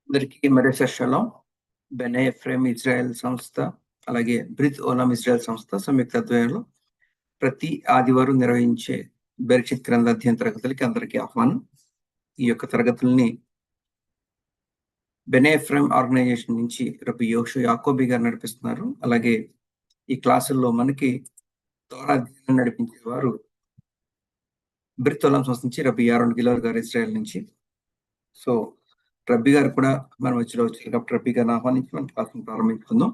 అందరికీ మరొక షలాం. బెనే ఎఫ్రేమ్ ఇజ్రాయెల్ సంస్థ అలాగే బ్రిత్ ఓలాం ఇజ్రాయెల్ సంస్థ సంయుక్త ఆధ్వర్యంలో ప్రతి ఆదివారం నిర్వహించే బెరిషిత్ గ్రంథ అధ్యయన తరగతులకి అందరికీ ఆహ్వానం. ఈ యొక్క తరగతుల్ని బెనే ఎఫ్రేమ్ ఆర్గనైజేషన్ నుంచి రబి యోషు యాకోబి గారు నడిపిస్తున్నారు. అలాగే ఈ క్లాసుల్లో మనకి తోరా అధ్యయనం నడిపించేవారు బ్రిత్ ఓలాం సంస్థ నుంచి రబి యారోన్ గిలోర్ గారు ఇజ్రాయెల్ నుంచి. సో రబ్బీ గారు కూడా మన మధ్యలో వచ్చారు కాబట్టి రబ్బీ గారిని ఆహ్వానించి మన క్లాసును ప్రారంభించుకుందాం.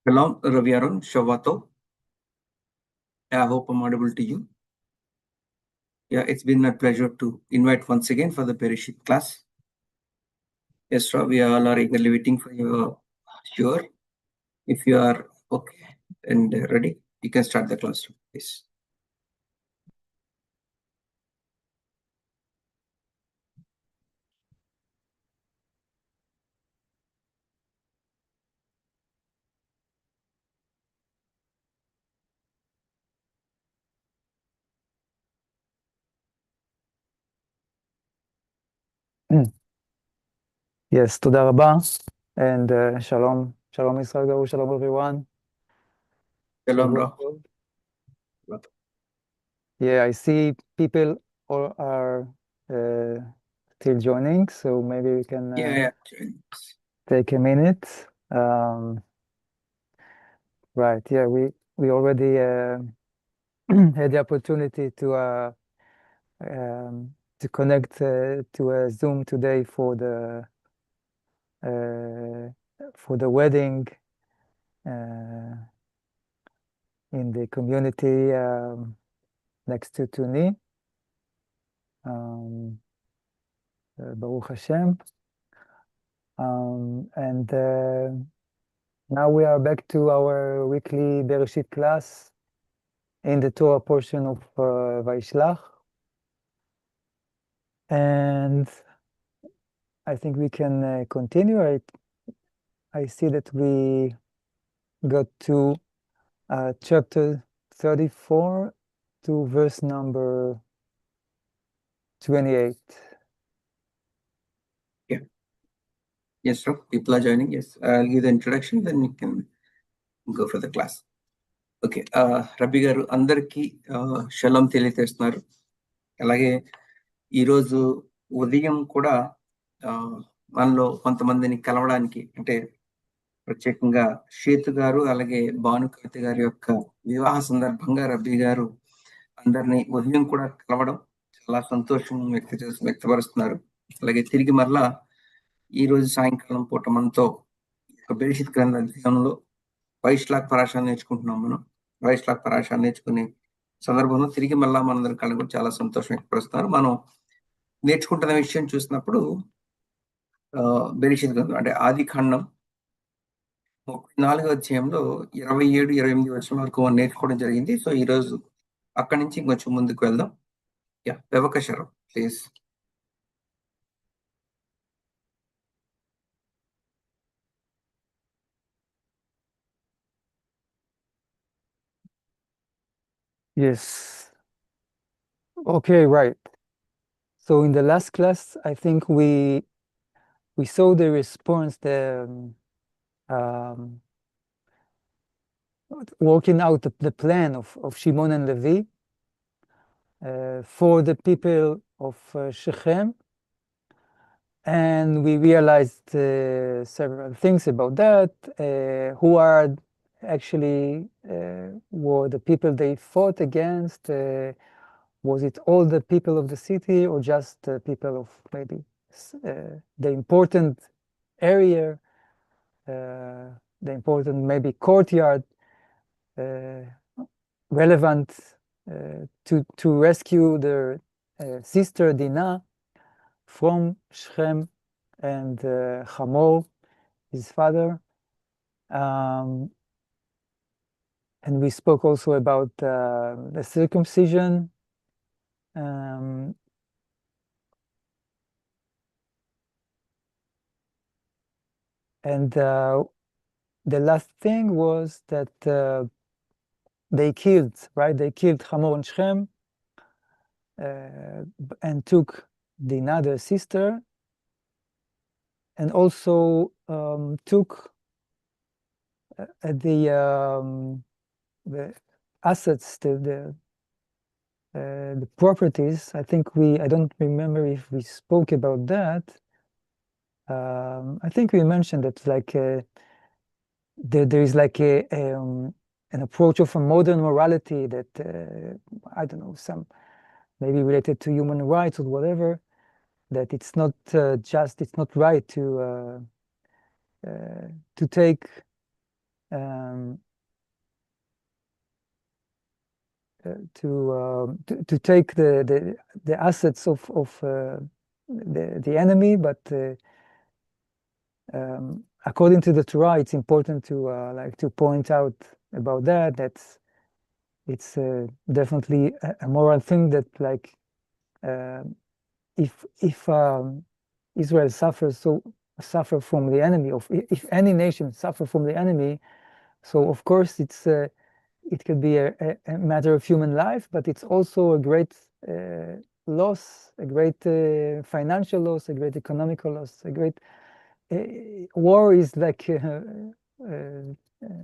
Shalom, Rabbi Yaron, Shavato. I hope I'm audible to you. Yeah, it's been my pleasure to invite once again for the Bereshit class. Yes, Rob, we all are eagerly waiting for you. Sure. If you are okay and ready, you can start the class, please. Yes, toda rabba, and shalom, shalom Israel, shalom everyone. Shalom, Shavua Rob. tov. Yeah, I see people all are still joining, so maybe we can take a minute. Right, yeah, we already had the opportunity to connect to a Zoom today for the wedding in the community next to Tuni. Baruch Hashem. And now we are back to our weekly Bereshit class in the Torah portion of Vaishlach. And I think we can continue. I see that we got to chapter 34 to verse number 28. Yeah. Yes, sir. People are joining. Yes. I'll give the introduction, then you can go for the class. Okay, Rabbi గారు అందరికీ షలాం తెలియజేస్తున్నారు. అలాగే ఈరోజు ఉదయం కూడా మనలో కొంతమందిని కలవడానికి, అంటే ప్రత్యేకంగా షేతు గారు అలాగే భానుకృతి గారి యొక్క వివాహ సందర్భంగా రబ్బీ గారు అందరినీ ఉదయం కూడా కలవడం చాలా సంతోషం వ్యక్తపరుస్తున్నారు. అలాగే తిరిగి మరలా ఈ రోజు సాయంకాలం పూట మనతో బెరిషిత్ గ్రంథ అధ్యయనంలో వైష్లాక్ పరాశాన్ని నేర్చుకుంటున్నాం. మనం వైష్లాక్ పరాశాన్ని నేర్చుకునే సందర్భంలో తిరిగి మళ్ళా మనందరి కళ్ళ కూడా చాలా సంతోషం వ్యక్తపరుస్తున్నారు. మనం నేర్చుకుంటున్న విషయం చూసినప్పుడు బెరిషిత్ గ్రంథం అంటే ఆది ఖండం 34వ అధ్యాయంలో 27, 28 వచనం వరకు మనం నేర్చుకోవడం జరిగింది. సో ఈ రోజు అక్కడి నుంచి ఇంకొంచెం ముందుకు వెళ్దాం. యా, వ్యవకశరం please. Yes. Okay, right. So in the last class, I think we saw the response, working out the plan of Shimon and Levi for the people of Shechem, and we realized several things about that. Who are actually were the people they fought against? Was it all the people of the city, or just people of maybe the important area, the important maybe courtyard, relevant to rescue their sister Dinah from Shechem and Hamor, his father. And we spoke also about the circumcision. And the last thing was that they killed, right? They killed Hamor and Shechem. and took the another sister, and also took the assets, the properties. I don't remember if we spoke about that. I think we mentioned that like there is like an approach of a modern morality that I don't know, some maybe related to human rights or whatever, that it's not it's not right to take to take the assets of the enemy, but according to the Torah, it's important to like to point out about that. It's definitely a moral thing that like if Israel suffer from the enemy, if any nation suffer from the enemy, so of course it could be a matter of human life, but it's also a great loss, a great financial loss, a great economical loss, a great war is like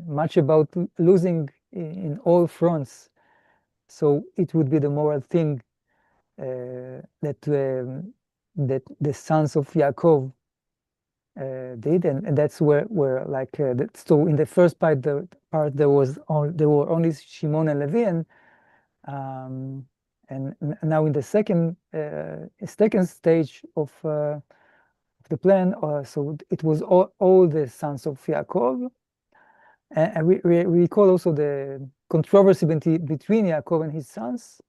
much about losing in all fronts. So it would be the moral thing that the sons of Yaakov did, and that's where like so in the first part there were only Shimon and Levi, and now in the second stage of the plan, so it was all the sons of Yaakov, and we recall also the controversy between Yaakov and his sons,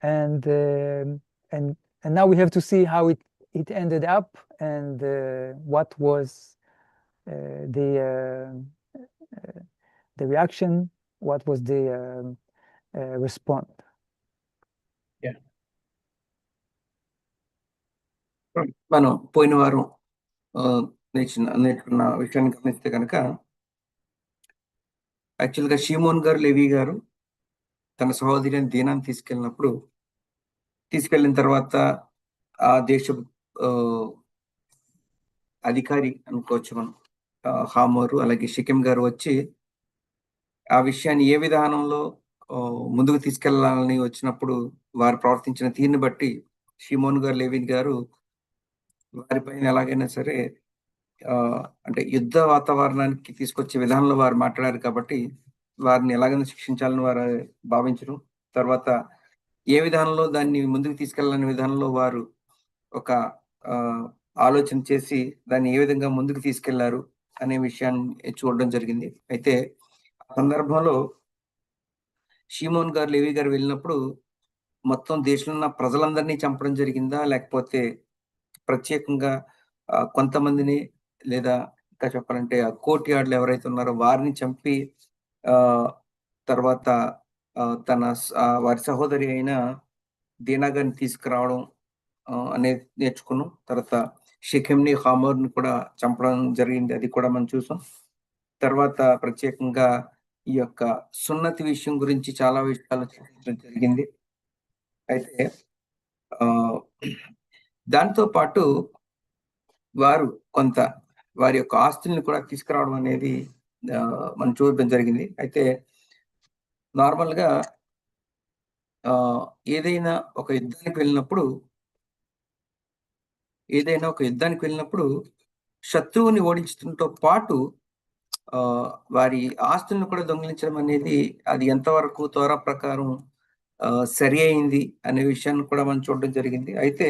and now we have to see how it ended up, and what was the reaction, what was the response. మనం పోయిన వారం నేర్చుకున్న విషయాన్ని గమనిస్తే కనుక యాక్చువల్గా షీమోన్ గారు, లేవి గారు తన సహోదరి దీనాన్ని తీసుకెళ్ళిన తర్వాత ఆ దేశ అధికారి అనుకోవచ్చు మనం, హామోరు అలాగే షికెం గారు వచ్చి ఆ విషయాన్ని ఏ విధానంలో ముందుకు తీసుకెళ్లాలని వచ్చినప్పుడు వారు ప్రవర్తించిన తీరుని బట్టి షిమోన్ గారు, లేవిన్ గారు వారిపైన ఎలాగైనా సరే అంటే యుద్ధ వాతావరణానికి తీసుకొచ్చే విధానంలో వారు మాట్లాడారు కాబట్టి వారిని ఎలాగైనా శిక్షించాలని వారు భావించరు. తర్వాత ఏ విధానంలో దాన్ని ముందుకు తీసుకెళ్లాలనే విధానంలో వారు ఒక ఆలోచన చేసి దాన్ని ఏ విధంగా ముందుకు తీసుకెళ్లారు అనే విషయాన్ని చూడడం జరిగింది. అయితే ఆ సందర్భంలో షీమోన్ గారు, లేవి గారు వెళ్ళినప్పుడు మొత్తం దేశంలో ఉన్న ప్రజలందరినీ చంపడం జరిగిందా, లేకపోతే ప్రత్యేకంగా కొంతమందిని, లేదా ఇంకా చెప్పాలంటే ఆ కోర్ట్ యార్డ్లు ఎవరైతే ఉన్నారో వారిని చంపి తర్వాత వారి సహోదరి అయిన దీనా గారిని తీసుకురావడం అనేది నేర్చుకున్నాం. తర్వాత షెకెంని, హామోర్ని కూడా చంపడం జరిగింది, అది కూడా మనం చూసాం. తర్వాత ప్రత్యేకంగా ఈ యొక్క సున్నతి విషయం గురించి చాలా విషయాలు చర్చించడం జరిగింది. అయితే దాంతో పాటు వారు కొంత వారి యొక్క ఆస్తుల్ని కూడా తీసుకురావడం అనేది మనం చూడడం జరిగింది. అయితే నార్మల్గా ఏదైనా ఒక యుద్ధానికి వెళ్ళినప్పుడు శత్రువుని ఓడించడంతో పాటు వారి ఆస్తులను కూడా దొంగిలించడం అనేది అది ఎంతవరకు తోరా ప్రకారం సరి అయింది అనే విషయాన్ని కూడా మనం చూడడం జరిగింది. అయితే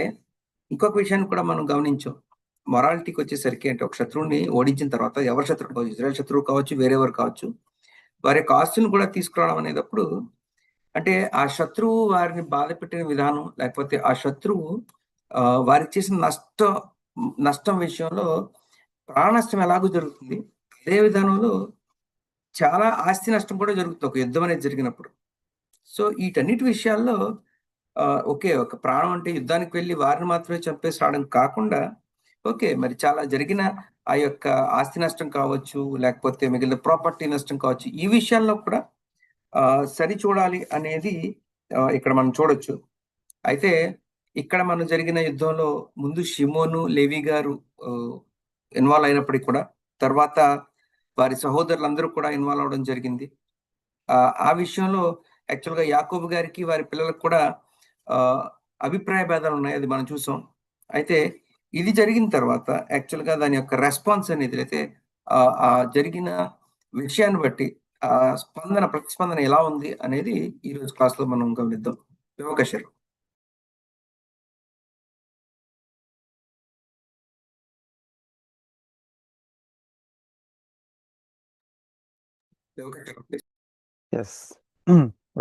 ఇంకొక విషయాన్ని కూడా మనం గమనించాం. మొరాలిటీకి వచ్చేసరికి అంటే ఒక శత్రువుని ఓడించిన తర్వాత ఎవరి శత్రువు కావచ్చు, ఇజ్రాయెల్ శత్రువు కావచ్చు, వేరేవారు కావచ్చు, వారి యొక్క ఆస్తులను కూడా తీసుకురావడం అనేటప్పుడు అంటే ఆ శత్రువు వారిని బాధ పెట్టిన విధానం, లేకపోతే ఆ శత్రువు వారికి చేసిన నష్టం విషయంలో ప్రాణ నష్టం ఎలాగో జరుగుతుంది, అదే విధానంలో చాలా ఆస్తి నష్టం కూడా జరుగుతుంది ఒక యుద్ధం అనేది జరిగినప్పుడు. సో వీటన్నిటి విషయాల్లో ఓకే, ఒక ప్రాణం అంటే యుద్ధానికి వెళ్ళి వారిని మాత్రమే చంపేసి రావడం కాకుండా ఓకే, మరి చాలా జరిగిన ఆ యొక్క ఆస్తి నష్టం కావచ్చు, లేకపోతే మిగిలిన ప్రాపర్టీ నష్టం కావచ్చు, ఈ విషయాల్లో కూడా సరి చూడాలి అనేది ఇక్కడ మనం చూడొచ్చు. అయితే ఇక్కడ మనం జరిగిన యుద్ధంలో ముందు షిమోను లేవి గారు ఇన్వాల్వ్ అయినప్పటికీ కూడా తర్వాత వారి సహోదరులందరూ కూడా ఇన్వాల్వ్ అవడం జరిగింది. ఆ విషయంలో యాక్చువల్గా యాకోబు గారికి వారి పిల్లలకు కూడా అభిప్రాయ భేదాలు ఉన్నాయి, అది మనం చూసాం. అయితే ఇది జరిగిన తర్వాత యాక్చువల్గా దాని యొక్క రెస్పాన్స్ అనేది అయితే ఆ జరిగిన విషయాన్ని బట్టి ఆ ప్రతిస్పందన ఎలా ఉంది అనేది ఈ రోజు క్లాస్ లో మనం గమనిద్దాం. యువకశర్. Yes.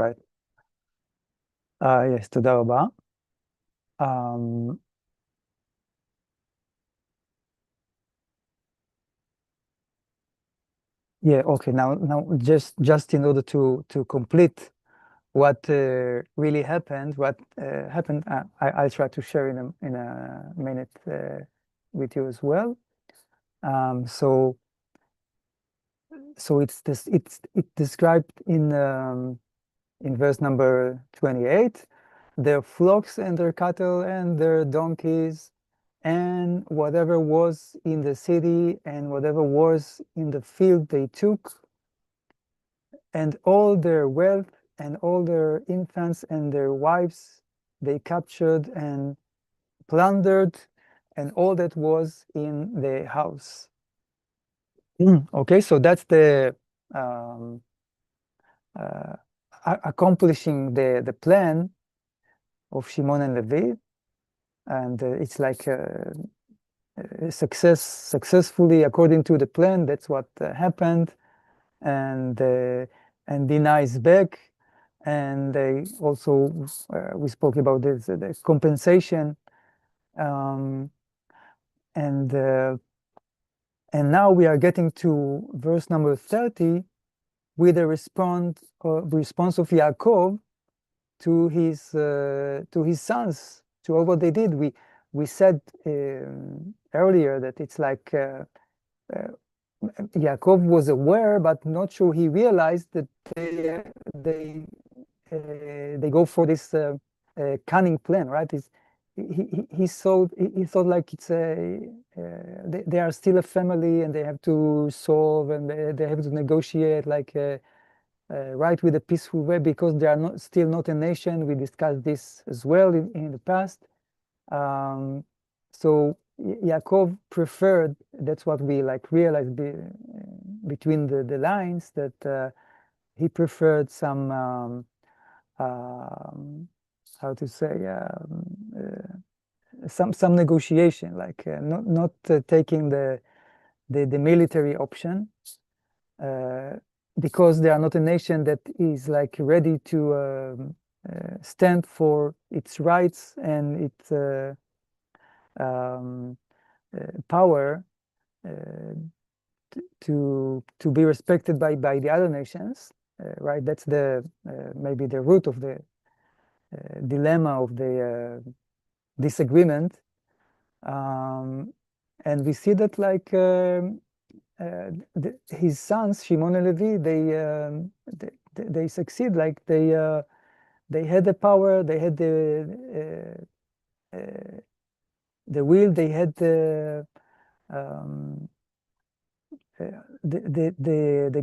Right. Yes, תודה רבה. Yeah, okay. Now just in order to complete what really happened, I'll try to share in a minute with you as well. So it's described in verse number 28, their flocks and their cattle and their donkeys and whatever was in the city and whatever was in the field they took, and all their wealth and all their infants and their wives they captured and plundered, and all that was in the house. Okay, so that's the accomplishing the plan of Shimon and Levi, and it's like successfully according to the plan. That's what happened, and Dinah is back, and they also we spoke about this the compensation, and now we are getting to verse number 30 with the response of Yaakov to his sons, to all what they did. We said earlier that it's like Yaakov was aware, but not sure he realized that they go for this cunning plan, right? He thought like it's they are still a family and they have to solve and they have to negotiate like right with a peaceful way, because they are still not a nation. We discussed this as well in the past. So Yaakov preferred, that's what we like realized between the lines, that he preferred some how to say some negotiation, like not taking the military option, because they are not a nation that is like ready to stand for its rights and its power to be respected by the other nations, right? That's maybe the root of the dilemma of the disagreement, and we see that like his sons Shimon and Levi, they succeed, like they had the power, they had the will, they had the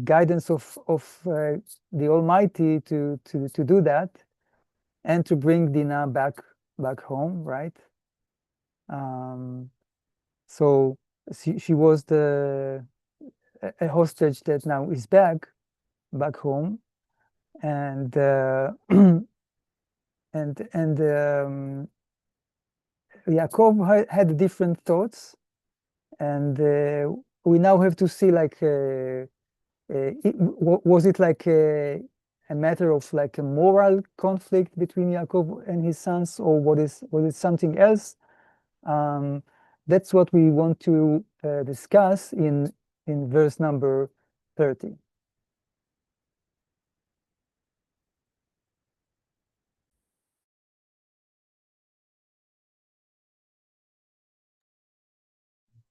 guidance of the Almighty to do that and to bring Dinah back home, right? So she was a hostage that now is back home, and Yaakov had different thoughts, and we now have to see like was it like a matter of like a moral conflict between Yaakov and his sons, or was it something else? That's what we want to discuss in verse number 30.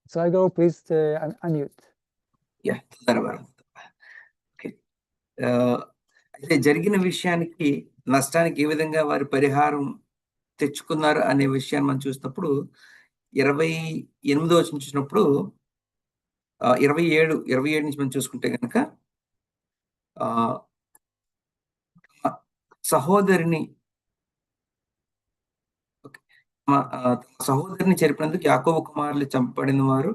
So I go, please unmute. Yeah, okay. అయితే జరిగిన విషయానికి నష్టానికి ఏ విధంగా వారి పరిహారం తెచ్చుకున్నారు అనే విషయాన్ని మనం చూసినప్పుడు 28వ వచనం చూసినప్పుడు 27 నుంచి మనం చూసుకుంటే గనక సహోదరిని సహోదరిని చెరిపినందుకు యాకోబు కుమారులు చంపబడిన వారు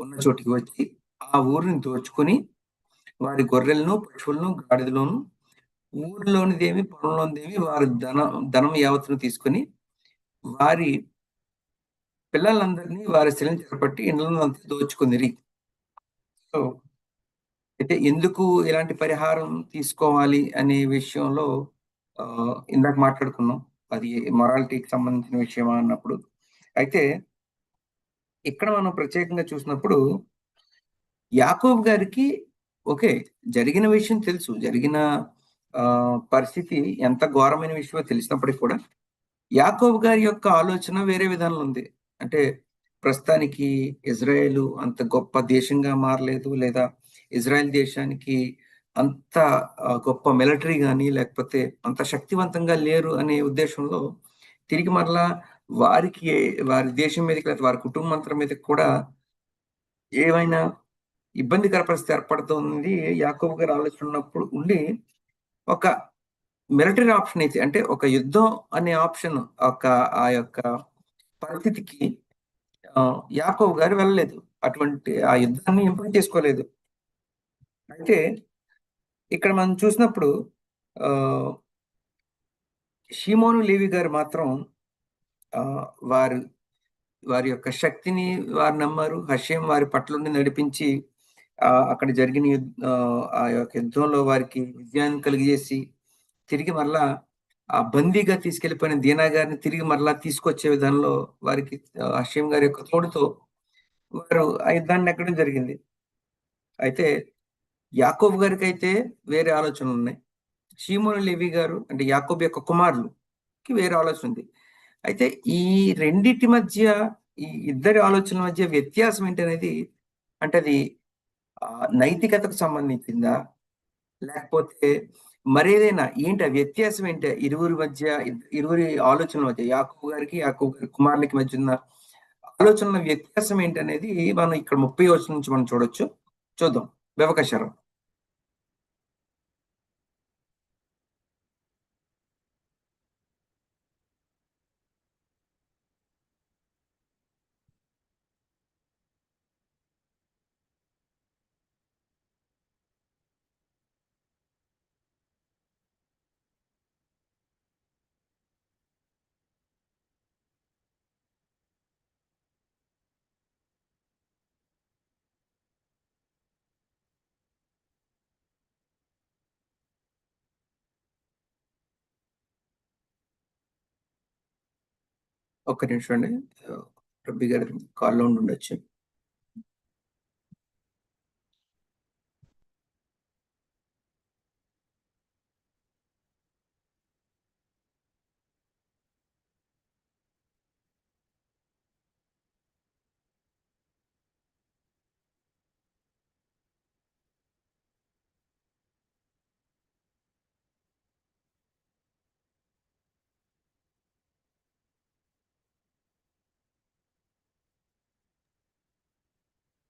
ఉన్న చోటికి వచ్చి ఆ ఊరిని దోచుకొని వారి గొర్రెలను పశువులను గాడిదలోను ఊరిలోనిదేమి పొలంలోనిదేమి వారి ధనం యావత్తును తీసుకొని వారి పిల్లలందరినీ వారి స్త్రీలను చేపట్టి ఇండ్లను అంతా దోచుకుందిరి. సో అయితే ఎందుకు ఇలాంటి పరిహారం తీసుకోవాలి అనే విషయంలో ఇందాక మాట్లాడుకున్నాం. అది మొరాలిటీకి సంబంధించిన విషయమా అన్నప్పుడు. అయితే ఇక్కడ మనం ప్రత్యేకంగా చూసినప్పుడు యాకోబు గారికి ఓకే. జరిగిన విషయం తెలుసు. జరిగిన పరిస్థితి ఎంత ఘోరమైన విషయమో తెలిసినప్పటికి కూడా యాకోబు గారి యొక్క ఆలోచన వేరే విధానంలో ఉంది. అంటే ప్రస్తుతానికి ఇజ్రాయేలు అంత గొప్ప దేశంగా మారలేదు. లేదా ఇజ్రాయెల్ దేశానికి అంత గొప్ప మిలిటరీ గాని, లేకపోతే అంత శక్తివంతంగా లేరు అనే ఉద్దేశంలో తిరిగి మరలా వారికి వారి దేశం మీదకి లేకపోతే వారి కుటుంబాంతరం మీదకి కూడా ఏమైనా ఇబ్బందికర పరిస్థితి ఏర్పడుతుంది. యాకోబు గారి ఆలోచన ఉన్నప్పుడు ఉండి ఒక మిలిటరీ ఆప్షన్ అయితే అంటే ఒక యుద్ధం అనే ఆప్షన్ ఆ యొక్క పరిస్థితికి యాకోబు గారు వెళ్ళలేదు. అటువంటి ఆ యుద్ధాన్ని ఎంపిక చేసుకోలేదు. అయితే ఇక్కడ మనం చూసినప్పుడు షిమోను లేవి గారు మాత్రం వారు వారి యొక్క శక్తిని వారు నమ్మారు. హషేం వారి పట్లుండి నడిపించి అక్కడ జరిగిన ఆ యొక్క యుద్ధంలో వారికి విజయాన్ని కలిగజేసి తిరిగి మరలా ఆ బందీగా తీసుకెళ్ళిపోయిన దీనా గారిని తిరిగి మరలా తీసుకొచ్చే విధానంలో వారికి హషేం గారి యొక్క తోడుతో వారు ఆ యుద్ధాన్ని నెగ్గడం జరిగింది. అయితే యాకోబు గారికైతే వేరే ఆలోచనలున్నాయి. షిమోను లేవి గారు అంటే యాకోబు యొక్క కుమారులుకి వేరే ఆలోచన ఉంది. అయితే ఈ రెండిటి మధ్య ఈ ఇద్దరి ఆలోచనల మధ్య వ్యత్యాసం ఏంటనేది అంటే అది నైతికతకు సంబంధించిందా? లేకపోతే మరేదైనా ఏంటి ఆ వ్యత్యాసం ఏంటి? ఇరువురి ఆలోచనల మధ్య యాకోబు గారి కుమారులకి మధ్య ఉన్న ఆలోచనల వ్యత్యాసం ఏంటనేది మనం ఇక్కడ 30 వచనం నుంచి మనం చూడొచ్చు. చూద్దాం. వ్యవకశరం. ఒక్క నిమిషం అండి. రబ్బీ గారు కాల్‌లో ఉండుండొచ్చు.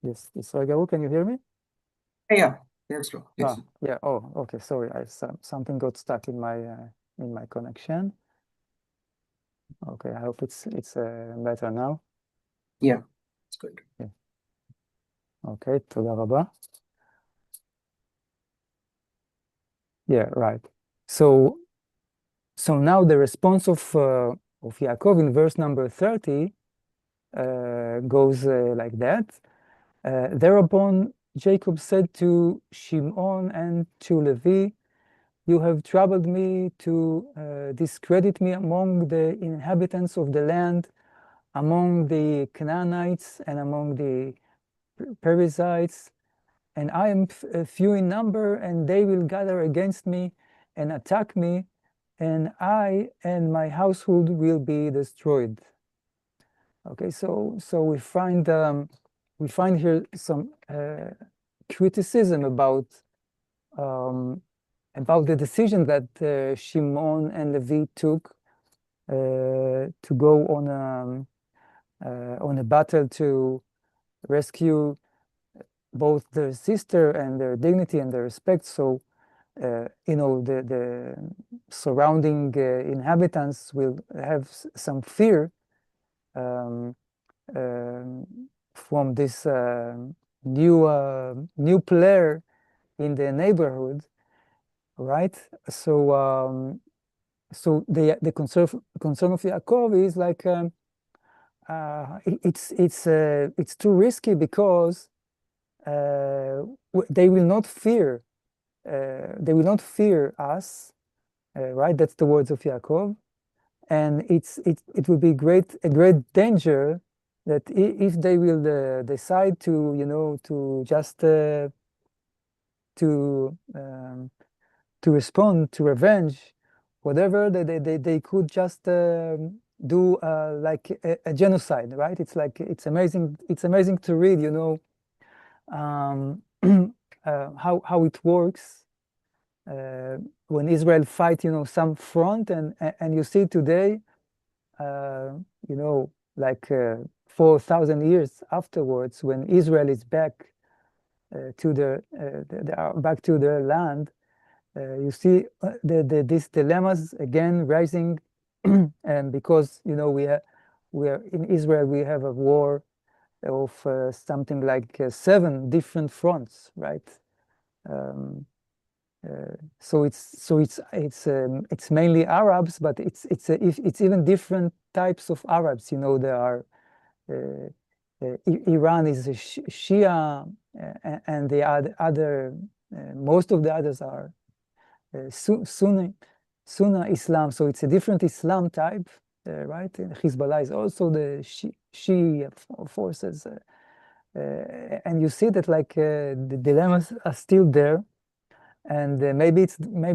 Yes, Garu, can you hear me? Yeah. Yes, bro. Yes. Yeah. Oh, okay. Sorry, something got stuck in my connection. Okay, I hope it's better now. Yeah, it's good. Yeah. Okay, תודה רבה. Yeah, right. So now the response of Yaakov in verse number 30 goes like that. Thereupon Jacob said to Shimon and to Levi, "You have troubled me to discredit me among the inhabitants of the land, among the Canaanites and among the Perizzites, and I am few in number, and they will gather against me and attack me, and I and my household will be destroyed." Okay, so we find here some criticism about the decision that Shimon and Levi took to go on a battle to rescue both their sister and their dignity and their respect. So, the surrounding inhabitants will have some fear from this new player in the neighborhood, right? So the concern of Yaakov is like it's too risky because they will not fear us, right? That's the words of Yaakov, and it will be a great danger that if they will decide to just to respond to revenge, whatever they could just do like a genocide, right? It's amazing to read, how it works when Israel fight, some front, and you see today, like 4,000 years afterwards, when Israel is back back to their land, you see these dilemmas again rising, and because we are in Israel, we have a war of something like 7 different fronts, right? So it's mainly Arabs, but it's even different types of Arabs. There are Iran is a Shia, and the other most of the others are Sunni Islam. So it's a different Islam type, right? And Hezbollah is also the Shia forces, and you see that like the dilemmas are still there. And maybe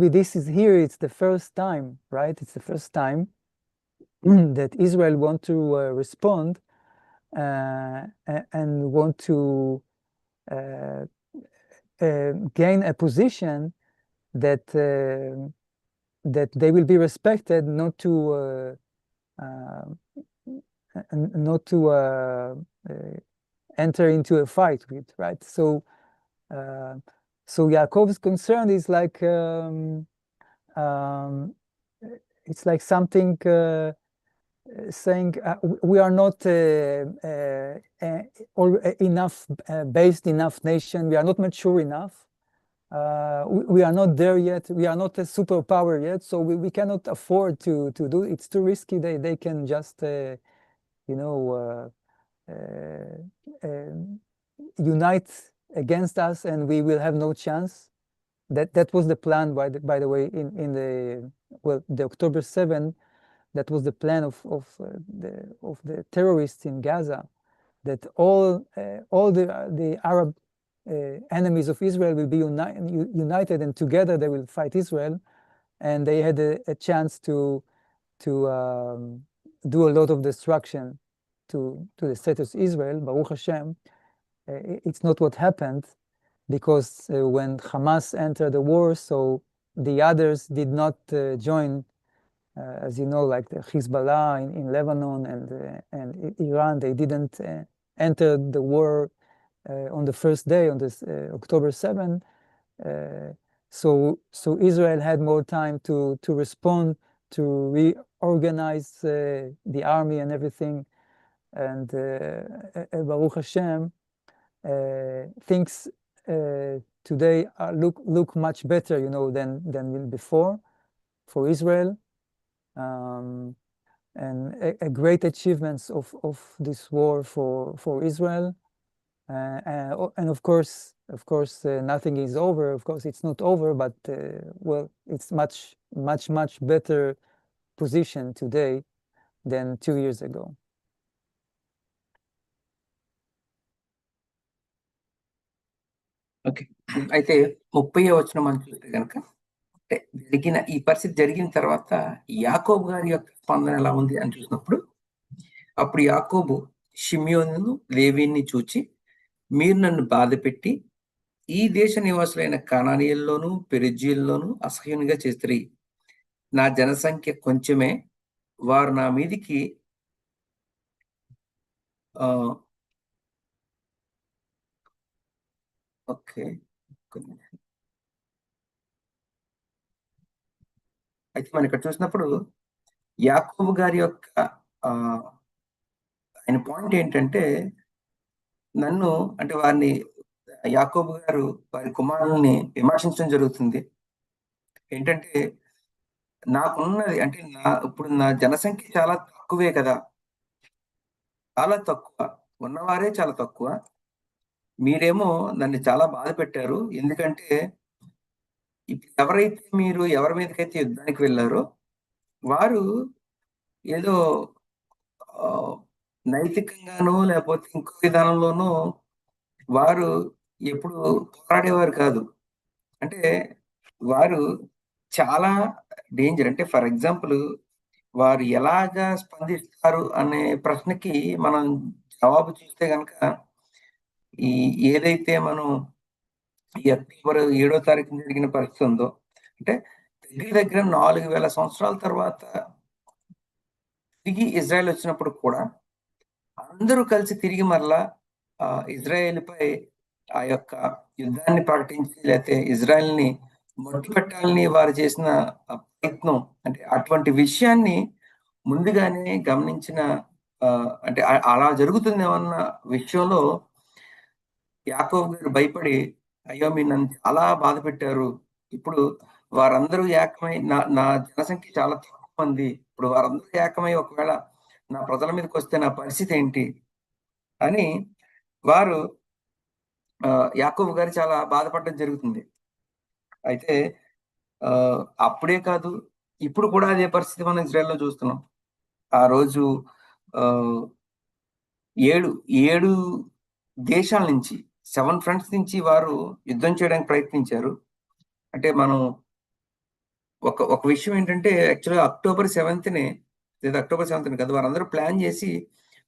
this is here. It's the first time, right? It's the first time that Israel want to respond and want to gain a position that they will be respected, not to enter into a fight with, right? So Yaakov's concern is like it's like something saying we are not enough based enough nation. We are not mature enough. We are not there yet. We are not a superpower yet. So we cannot afford to do. It's too risky. They can just unite against us, and we will have no chance. That was the plan, by the way, in the October 7. That was the plan of the terrorists in Gaza, that all the Arab enemies of Israel will be united, and together they will fight Israel, and they had a chance to do a lot of destruction to the status Israel. Baruch Hashem, it's not what happened, because when Hamas entered the war, so the others did not join. As you know, like the Hezbollah in Lebanon and Iran, they didn't enter the war on the first day, on this October 7. So Israel had more time to respond, to reorganize the army and everything. And Baruch Hashem, things today look much better, than before for Israel. And a great achievements of this war for Israel, and of course nothing is over. Of course it's not over, but well, it's much better position today than 2 years ago. Okay, అయితే 30వ వచనం మనం చూస్తే కనుక ఈ పరిస్థితి జరిగిన తర్వాత యాకోబు గారి యొక్క స్పందన ఎలా ఉంది అని చూసినప్పుడు, అప్పుడు యాకోబు షిమ్యోనును లేవీని చూచి, మీరు నన్ను బాధపెట్టి ఈ దేశ నివాసులైన కనానీయుల్లోనూ పెరిజ్జీయుల్లోనూ అసహ్యునిగా చేస్తారు. నా జనసంఖ్య కొంచెమే, వారు నా మీదికి ఓకే, అయితే మనం ఇక్కడ చూసినప్పుడు యాకోబు గారి యొక్క ఆయన పాయింట్ ఏంటంటే, నన్ను అంటే వారిని యాకోబు గారు వారి కుమారుల్ని విమర్శించడం జరుగుతుంది. ఏంటంటే నాకున్నది అంటే ఇప్పుడు నా జనసంఖ్య చాలా తక్కువే కదా, చాలా తక్కువ, ఉన్నవారే చాలా తక్కువ. మీరేమో నన్ను చాలా బాధ పెట్టారు. ఎందుకంటే ఇప్పుడు ఎవరైతే మీరు ఎవరి మీదకైతే యుద్ధానికి వెళ్లారో వారు ఏదో ఆహ్, నైతికంగానో లేకపోతే ఇంకో విధానంలోనో వారు ఎప్పుడు పోరాడేవారు కాదు. అంటే వారు చాలా డేంజర్. అంటే ఫర్ ఎగ్జాంపుల్ వారు ఎలాగా స్పందిస్తారు అనే ప్రశ్నకి మనం జవాబు చూస్తే గనక, ఈ ఏదైతే మనం ఈ అక్టోబర్ 7వ తారీఖున జరిగిన పరిస్థితి ఉందో, అంటే దగ్గర దగ్గర 4000 సంవత్సరాల తర్వాత తిరిగి ఇజ్రాయెల్ వచ్చినప్పుడు కూడా అందరూ కలిసి తిరిగి మరలా ఇజ్రాయేలుపై ఆ యొక్క యుద్ధాన్ని ప్రకటించి లేతే ఇజ్రాయెల్‌ని మట్టుపెట్టాలని వారు చేసిన ప్రయత్నం, అంటే అటువంటి విషయాన్ని ముందుగానే గమనించిన అంటే అలా జరుగుతుందేమన్న విషయంలో యాకోబు గారు భయపడి, అయ్యో! మీరు నన్ను చాలా బాధపెట్టారు. ఇప్పుడు వారందరూ ఏకమై నా జనసంఖ్య చాలా తక్కువ మంది. ఇప్పుడు వారందరూ ఏకమై ఒకవేళ నా ప్రజల మీదకొస్తే నా పరిస్థితేంటి? అని వారు యాకోబు గారు చాలా బాధపడడం జరుగుతుంది. అయితే అప్పుడే కాదు, ఇప్పుడు కూడా అదే పరిస్థితి మనం ఇజ్రాయెల్‌లో చూస్తున్నాం. ఆ రోజు ఆహ్, 7, 7 దేశాల నుంచి 7 ఫ్రంట్స్ నుంచి వారు యుద్ధం చేయడానికి ప్రయత్నించారు. అంటే మనం ఒక విషయం ఏంటంటే యాక్చువల్‌గా అక్టోబర్ 7థ్‌నే లేదా అక్టోబర్ 7థ్ కాదు, వారందరూ ప్లాన్ చేసి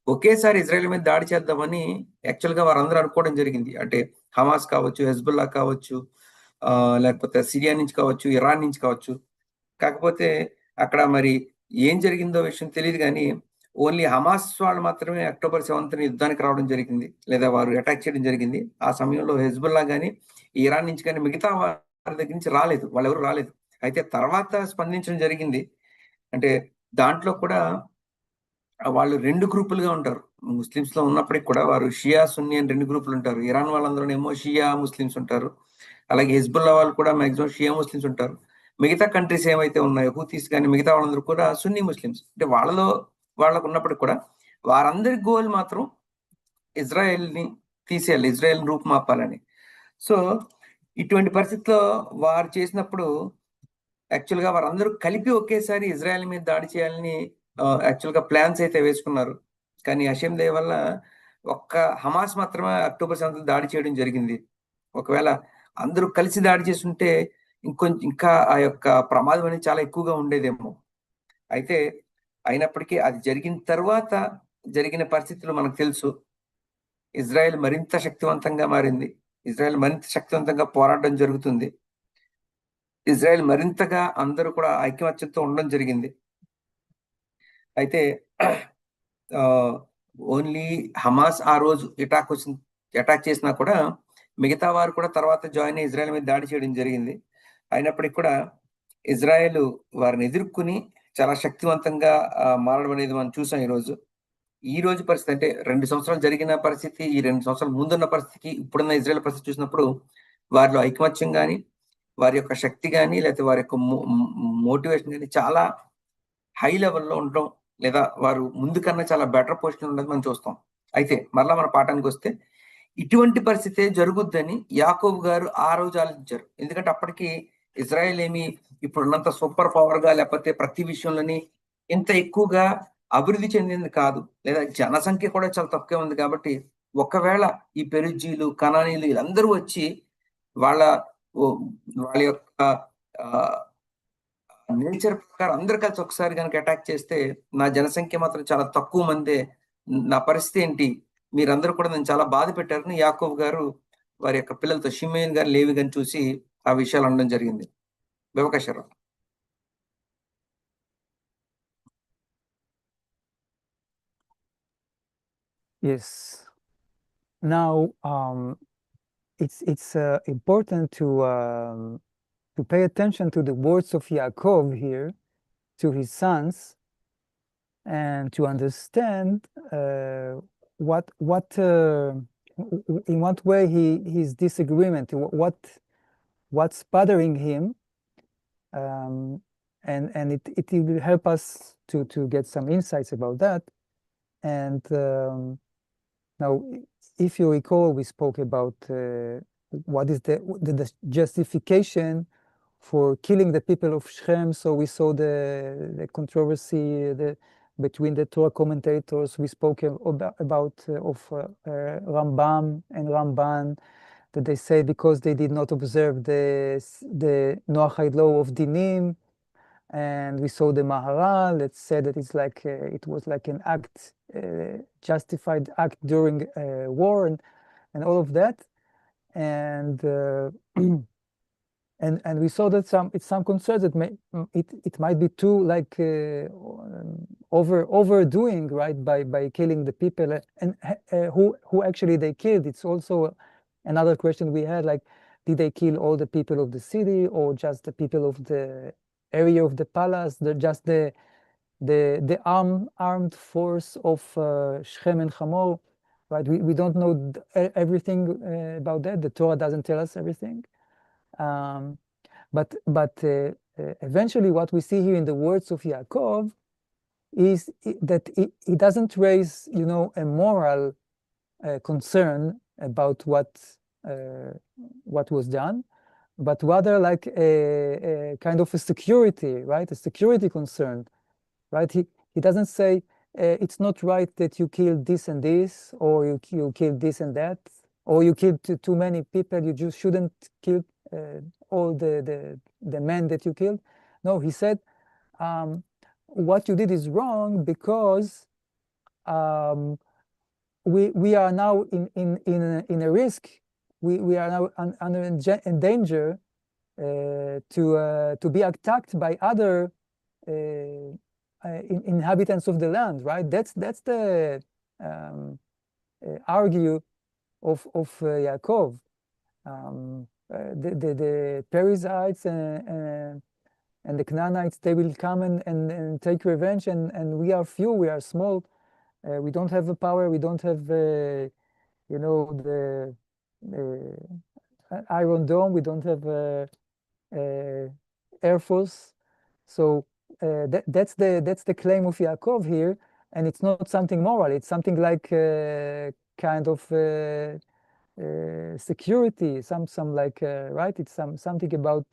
ఒకేసారి ఇజ్రాయెల్ మీద దాడి చేద్దామని యాక్చువల్‌గా వారందరూ అనుకోవడం జరిగింది. అంటే హమాస్ కావచ్చు, హెజ్బుల్లా కావచ్చు, లేకపోతే సిరియా నుంచి కావచ్చు, ఇరాన్ నుంచి కావచ్చు. కాకపోతే అక్కడ మరి ఏం జరిగిందో విషయం తెలీదు గానీ, ఓన్లీ హమాస్ వాళ్ళు మాత్రమే అక్టోబర్ 7థ్ యుద్ధానికి రావడం జరిగింది. లేదా వారు అటాక్ చేయడం జరిగింది. ఆ సమయంలో హెజ్బుల్లా గాని, ఇరాన్ నుంచి గాని మిగతా వారి దగ్గర నుంచి రాలేదు. వాళ్ళెవరు రాలేదు. అయితే తర్వాత స్పందించడం జరిగింది. అంటే దాంట్లో కూడా వాళ్ళు 2 గ్రూపులుగా ఉంటారు. ముస్లిమ్స్‌లో ఉన్నప్పటికి కూడా వారు షియా, సున్నీ అని 2 గ్రూపులుంటారు. ఇరాన్ వాళ్ళందరూనేమో షియా ముస్లిమ్స్ ఉంటారు. అలాగే హెజ్బుల్లా వాళ్ళు కూడా మాక్సిమం షియా ముస్లిమ్స్ ఉంటారు. మిగతా కంట్రీస్ ఏవైతే ఉన్నాయో హూతీస్ గాని మిగతా వాళ్ళందరూ కూడా సున్నీ ముస్లిమ్స్. అంటే వాళ్ళలో వాళ్ళకున్నప్పటికి కూడా వారందరి గోల్ మాత్రం ఇజ్రాయెల్‌ని తీసేయాలి. ఇజ్రాయెల్‌ని రూపుమాపాలని. సో, ఇటువంటి పరిస్థితిలో వారు చేసినప్పుడు యాక్చువల్‌గా వారందరూ కలిపి ఒకేసారి ఇజ్రాయెల్ మీద దాడి చేయాలని యాక్చువల్‌గా ప్లాన్స్ అయితే వేసుకున్నారు. కానీ హషెం దయ వల్ల ఒక్క హమాస్ మాత్రమే అక్టోబర్ 7థ్ దాడి చేయడం జరిగింది. ఒకవేళ అందరూ కలిసి దాడి చేసుంటే ఇంకా ఆ యొక్క ప్రమాదం అనేది చాలా ఎక్కువగా ఉండేదేమో. అయితే అయినప్పటికీ అది జరిగిన తరువాత జరిగిన పరిస్థితులు మనకు తెలుసు. ఇజ్రాయెల్ మరింత శక్తివంతంగా మారింది. ఇజ్రాయెల్ మరింత శక్తివంతంగా పోరాడడం జరుగుతుంది. ఇజ్రాయెల్ మరింతగా అందరూ కూడా ఐకమత్యంతో ఉండడం జరిగింది. అయితే ఆహ్, ఓన్లీ హమాస్ ఆ రోజు అటాక్ చేసినా కూడా మిగతా వారు కూడా తర్వాత జాయిన్ అయ్యి ఇజ్రాయెల్ మీద దాడి చేయడం జరిగింది. అయినప్పటికి కూడా ఇజ్రాయెల్ వారిని ఎదుర్కొని చాలా శక్తివంతంగా మారడం అనేది మనం చూసాం ఈరోజు. ఈ రోజు పరిస్థితి అంటే 2 సంవత్సరాలు జరిగిన పరిస్థితి, ఈ 2 సంవత్సరాల ముందున్న పరిస్థితికి, ఇప్పుడున్న ఇజ్రాయెల్ పరిస్థితి చూసినప్పుడు వారిలో ఐకమత్యం గాని, వారి యొక్క శక్తి గాని, లేకపోతే వారి యొక్క మోటివేషన్ గాని చాలా హై లెవెల్‌లో ఉండడం, లేదా వారు ముందు కన్నా చాలా బెటర్ పొజిషన్‌లో ఉండడం మనం చూస్తాం. అయితే మరలా మన పాఠానికొస్తే, ఇటువంటి పరిస్థితే జరుగుద్దని యాకోబు గారు ఆ రోజు ఆలోచించారు. ఎందుకంటే అప్పటికి ఇజ్రాయెల్ ఏమి ఇప్పుడున్నంత సూపర్ పవర్‌గా లేకపోతే ప్రతి విషయంలోని ఇంత ఎక్కువగా అభివృద్ధి చెందింది కాదు. లేదా జనసంఖ్య కూడా చాలా తక్కువే ఉంది కాబట్టి, ఒకవేళ ఈ పెరిజ్జీలు, కనానీయులు వీళ్ళందరూ వచ్చి వాళ్ళ ఓ వాళ్ళ యొక్క ఆహ్ నేచర్ ప్రకారం అందరూ కలిసి ఒకసారి గనక అటాక్ చేస్తే, నా జనసంఖ్య మాత్రం చాలా తక్కువ మందే. నా పరిస్థితి ఏంటి? మీరందరూ కూడా నన్ను చాలా బాధ పెట్టారని యాకోబు గారు వారి యొక్క పిల్లలతో షిమ్యోను గాని, లేవి గాని చూసి ఆ విషయాలు అనడం జరిగింది. వివకాశారు. Yes. Now, it's important to pay attention to the words of Yaakov here to his sons, and to understand what in what way his disagreement, what's bothering him, and it will help us to get some insights about that. And now, if you recall, we spoke about what is the justification for killing the people of Shechem. So we saw the controversy between the Torah commentators. We spoke about Rambam and Ramban, that they say because they did not observe the Noachide law of Dinim. And we saw the Maharal that said that it's like it was like an act, justified act during war, and all of that. And and we saw that some concerns that it might be too like overdoing, right, by killing the people, and who actually they killed. It's also another question we had, like, did they kill all the people of the city or just the people of the area of the palace, just the armed force of Shechem and Hamor, right? We don't know everything about that. The Torah doesn't tell us everything. But eventually what we see here in the words of Yaakov is that he doesn't raise, a moral concern about what was done, but rather like a kind of a security, right? A security concern, right? He doesn't say it's not right that you killed this and this, or you killed this and that, or you killed too many people. You just shouldn't kill all the men that you killed. No, he said, what you did is wrong because we are now in a risk. We are now in danger to be attacked by other inhabitants of the land, right? That's the argue of Yaakov. The Perizzites and the Canaanites, they will come and take revenge, and we are few, we are small, we don't have the power, we don't have the Iron Dome, we don't have Air Force. So that's the claim of Yaakov here, and it's not something moral. It's something like kind of security, some like right. It's something about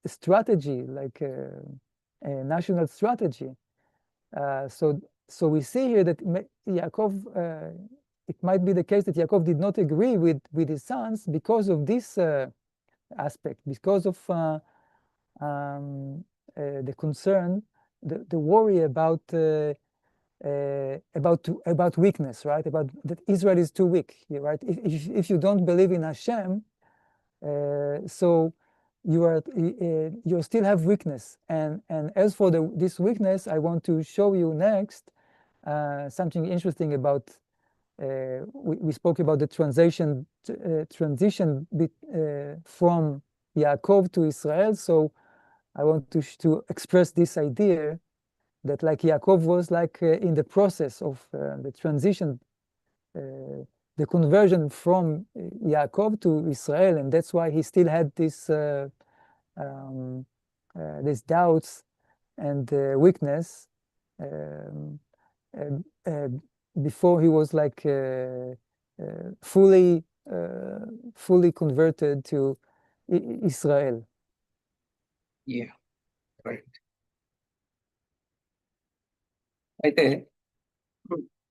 strategy, like national strategy. So we see here that Yaakov. It might be the case that Yaakov did not agree with his sons because of this aspect, because of the concern, the worry about weakness, right? About that Israel is too weak, right? If you don't believe in Hashem, so you still have weakness. And as for this weakness, I want to show you next something interesting about. We spoke about the transition from Yaakov to Israel. So I want to express this idea that like Yaakov was like in the process of the transition, the conversion from Yaakov to Israel, and that's why he still had these doubts and weakness before he was like fully converted to Israel. Yeah, right. అయితే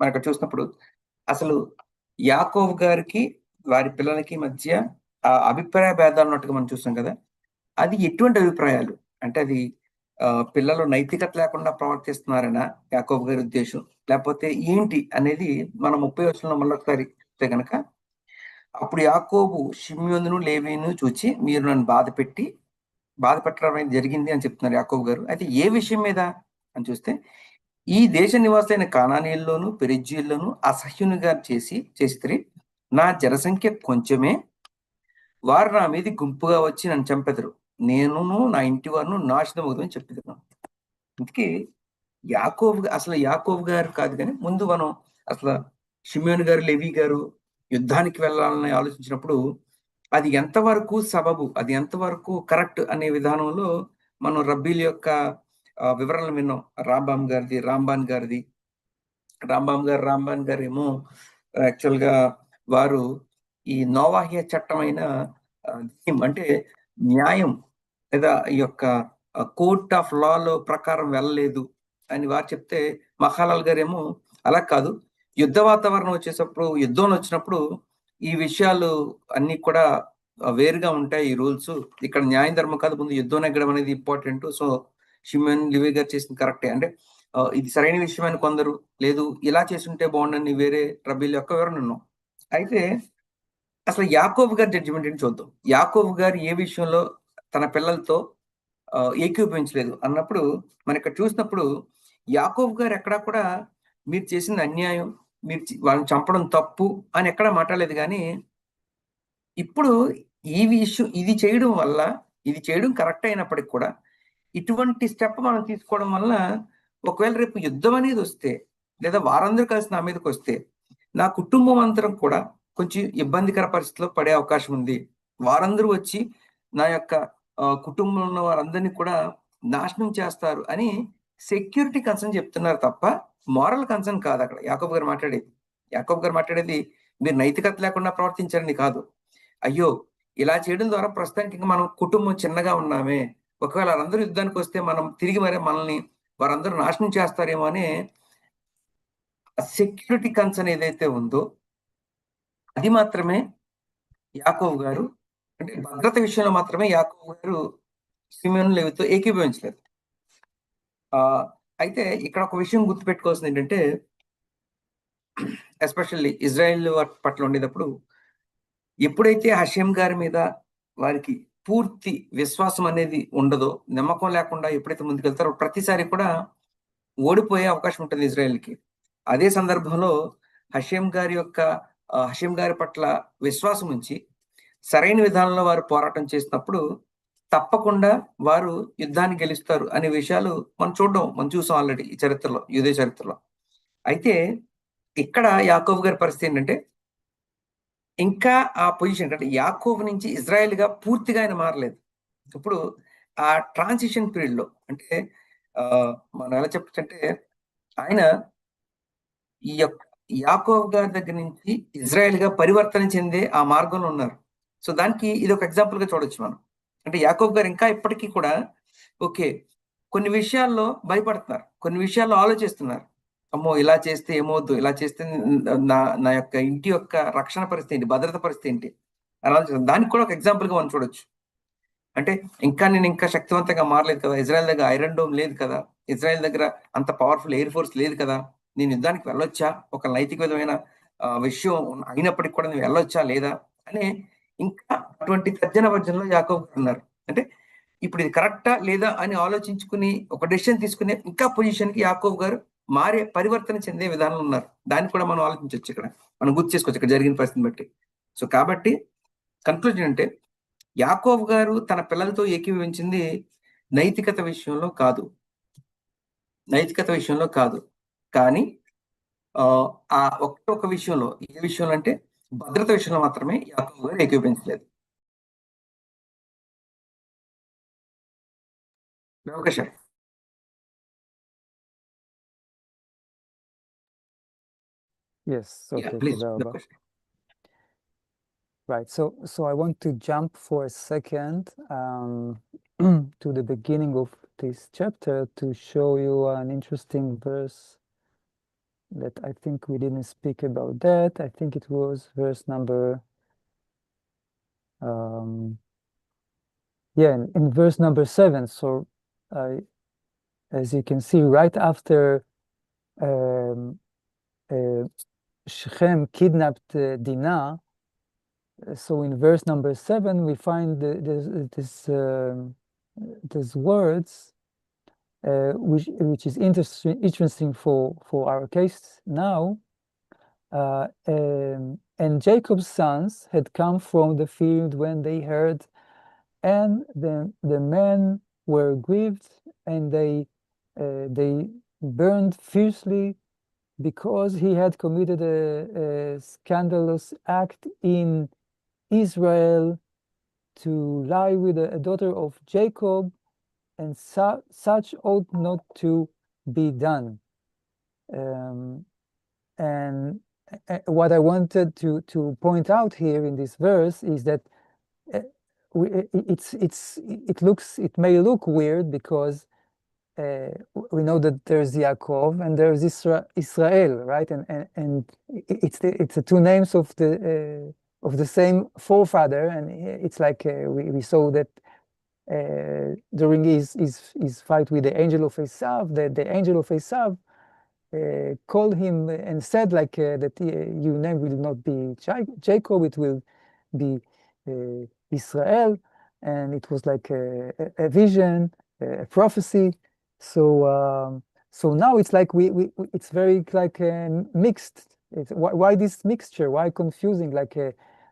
మనకు చూసినప్పుడు అసలు యాకోబు గారికి వారి పిల్లలకి మధ్య ఆ అభిప్రాయ భేదాలు ఉన్నట్టుగా మనం చూస్తాం కదా. అది ఎటువంటి అభిప్రాయాలు అంటే అది పిల్లలు నైతికత లేకుండా ప్రవర్తిస్తున్నారనా యాకోబు గారి ఉద్దేశం, లేకపోతే ఏంటి అనేది మనం 30 వచనంలో మళ్ళొకసారి చూస్తే కనుక, అప్పుడు యాకోబు షిమ్యోనును లేవీను చూచి మీరు నన్ను బాధ పెట్టడం అనేది జరిగింది అని చెప్తున్నారు యాకోబు గారు. అయితే ఏ విషయం మీద అని చూస్తే ఈ దేశ నివాసులైన కానానీయుల్లోను పెరిజ్జీయుల్లోను అసహ్యునిగా చేసి నా జనసంఖ్య కొంచెమే, వారు నా మీది గుంపుగా వచ్చి నన్ను చంపెదరు, నేనును నా ఇంటి వారును నాశనం అవుతుందని చెప్తున్నాను. ఇందుకే అసలు యాకోబు గారు కాదు కానీ ముందు మనం అసలు షిమ్యోన్ గారు, లేవి గారు యుద్ధానికి వెళ్ళాలని ఆలోచించినప్పుడు అది ఎంతవరకు సబబు, అది ఎంతవరకు కరెక్ట్ అనే విధానంలో మనం రబ్బీల యొక్క వివరణలు విన్నాం. రాంబాన్ గారు ఏమో యాక్చువల్గా వారు ఈ నోవాహ్య చట్టమైన అంటే న్యాయం లేదా ఈ యొక్క కోర్ట్ ఆఫ్ లాలో ప్రకారం వెళ్ళలేదు అని వారు చెప్తే, మహాలాల్ గారేమో అలా కాదు, యుద్ధ వాతావరణం యుద్ధంలో వచ్చినప్పుడు ఈ విషయాలు అన్ని కూడా వేరుగా ఉంటాయి, ఈ రూల్స్ ఇక్కడ న్యాయం ధర్మం కాదు, ముందు యుద్ధం నెగ్గడం అనేది ఇంపార్టెంట్. సో షిమ్యోన్ లివి గారు చేసింది కరెక్టే, అంటే ఇది సరైన విషయం అని కొందరు, లేదు ఇలా చేస్తుంటే బాగుండని వేరే రబీల్ యొక్క వివరణ ఉన్నాం. అయితే అసలు యాకోబు గారి జడ్జిమెంట్ ఏంటి చూద్దాం. యాకోబు గారు ఏ విషయంలో తన పిల్లలతో ఏకీభవించలేదు అన్నప్పుడు మనం ఇక్కడ చూసినప్పుడు యాకోబు గారు ఎక్కడా కూడా మీరు చేసింది అన్యాయం, వాళ్ళని చంపడం తప్పు అని ఎక్కడా మాట్లాడలేదు. కానీ ఇప్పుడు ఇది చేయడం కరెక్ట్ అయినప్పటికి కూడా ఇటువంటి స్టెప్ మనం తీసుకోవడం వల్ల ఒకవేళ రేపు యుద్ధం అనేది వస్తే, లేదా వారందరూ కలిసి నా మీదకి వస్తే, నా కుటుంబం అందరం కూడా కొంచెం ఇబ్బందికర పరిస్థితిలో పడే అవకాశం ఉంది. వారందరూ వచ్చి నా యొక్క కుటుంబంలో ఉన్న వారందరినీ కూడా నాశనం చేస్తారు అని సెక్యూరిటీ కన్సర్న్ చెప్తున్నారు తప్ప మోరల్ కన్సర్న్ కాదు అక్కడ యాకోబు గారు మాట్లాడేది. మీరు నైతికత లేకుండా ప్రవర్తించారని కాదు. అయ్యో ఇలా చేయడం ద్వారా ప్రస్తుతానికి ఇంకా మనం కుటుంబం చిన్నగా ఉన్నామే, ఒకవేళ వారందరూ యుద్ధానికి వస్తే మనం తిరిగి మనల్ని వారందరూ నాశనం చేస్తారేమో అనే సెక్యూరిటీ కన్సర్న్ ఏదైతే ఉందో అది మాత్రమే యాకోబు గారు, అంటే భద్రత విషయంలో మాత్రమే యాకోబు గారు షిమ్యోను లేవితో ఏకీభవించలేదు. అయితే ఇక్కడ ఒక విషయం గుర్తుపెట్టుకోవాల్సింది ఏంటంటే, ఎస్పెషల్లీ ఇజ్రాయెల్ పట్ల ఉండేటప్పుడు ఎప్పుడైతే హషేం గారి మీద వారికి పూర్తి విశ్వాసం అనేది ఉండదో, నమ్మకం లేకుండా ఎప్పుడైతే ముందుకెళ్తారో ప్రతిసారి కూడా ఓడిపోయే అవకాశం ఉంటుంది ఇజ్రాయెల్కి. అదే సందర్భంలో హషేం గారి పట్ల విశ్వాసం ఉంచి సరైన విధానంలో వారు పోరాటం చేసినప్పుడు తప్పకుండా వారు యుద్ధాన్ని గెలుస్తారు అనే విషయాలు మనం చూసాం ఆల్రెడీ ఈ చరిత్రలో, యూదే చరిత్రలో. అయితే ఇక్కడ యాకోబు గారి పరిస్థితి ఏంటంటే, ఇంకా ఆ పొజిషన్ అంటే యాకోబు నుంచి ఇజ్రాయెల్ గా పూర్తిగా ఆయన మారలేదు. ఇప్పుడు ఆ ట్రాన్సిషన్ పీరియడ్ లో అంటే మనం ఎలా చెప్పచ్చంటే, ఆయన ఈ యొక్క యాకోబు గారి దగ్గర నుంచి ఇజ్రాయెల్ గా పరివర్తన చెందే ఆ మార్గంలో ఉన్నారు. సో దానికి ఇది ఒక ఎగ్జాంపుల్ గా చూడొచ్చు మనం. అంటే యాకోబు గారు ఇంకా ఇప్పటికీ కూడా ఓకే, కొన్ని విషయాల్లో భయపడుతున్నారు, కొన్ని విషయాల్లో ఆలోచిస్తున్నారు. అమ్మో ఇలా చేస్తే ఏమవుద్దు, ఇలా చేస్తే నా యొక్క ఇంటి యొక్క రక్షణ పరిస్థితి ఏంటి, భద్రత పరిస్థితి ఏంటి అలా దానికి కూడా ఒక ఎగ్జాంపుల్ గా మనం చూడొచ్చు. అంటే నేను ఇంకా శక్తివంతంగా మారలేదు కదా, ఇజ్రాయెల్ దగ్గర ఐరన్ డోమ్ లేదు కదా, ఇజ్రాయెల్ దగ్గర అంత పవర్ఫుల్ ఎయిర్ ఫోర్స్ లేదు కదా, నేను యుద్ధానికి వెళ్ళొచ్చా, ఒక నైతిక విధమైన విషయం అయినప్పటికీ కూడా నేను వెళ్ళొచ్చా లేదా అని ఇంకా అటువంటి తర్జన భర్జనలో యాకోబు ఉన్నారు. అంటే ఇప్పుడు ఇది కరెక్టా లేదా అని ఆలోచించుకుని ఒక డెసిషన్ తీసుకునే ఇంకా పొజిషన్ కి యాకోబు గారు పరివర్తన చెందే విధానంలో ఉన్నారు. దాన్ని కూడా మనం ఆలోచించవచ్చు, ఇక్కడ మనం గుర్తు చేసుకోవచ్చు ఇక్కడ జరిగిన పరిస్థితిని బట్టి. సో కాబట్టి కన్క్లూజన్ అంటే, యాకోబు గారు తన పిల్లలతో ఏకీభవించింది నైతికత విషయంలో కాదు, కానీ ఒక విషయంలో, ఏ విషయంలో అంటే భద్రత విషయంలో మాత్రమే యాకోబు గారు ఏకీభవించలేదు. అవకాశం. Yes, okay, please. Right, so I want to jump for a second to the beginning of this chapter to show you an interesting verse that I think we didn't speak about that. I think it was verse number in verse number 7. So as you can see, right after Shechem kidnapped Dinah, so in verse number 7 we find these words which is interesting for our case now. And Jacob's sons had come from the field when they heard, and the men were grieved, and they burned fiercely because he had committed a scandalous act in Israel to lie with a daughter of Jacob, and such ought not to be done. And what I wanted to point out here in this verse is that it may look weird because we know that there's Yaakov and there's Israel, right? And it's the two names of the same forefather, and it's like we saw that during his fight with the angel of Esav, the angel of Esav called him and said like that your name will not be Jacob, it will be Israel, and it was like a vision, a prophecy. So now it's like it's very like mixed. Why this mixture? Why confusing? Like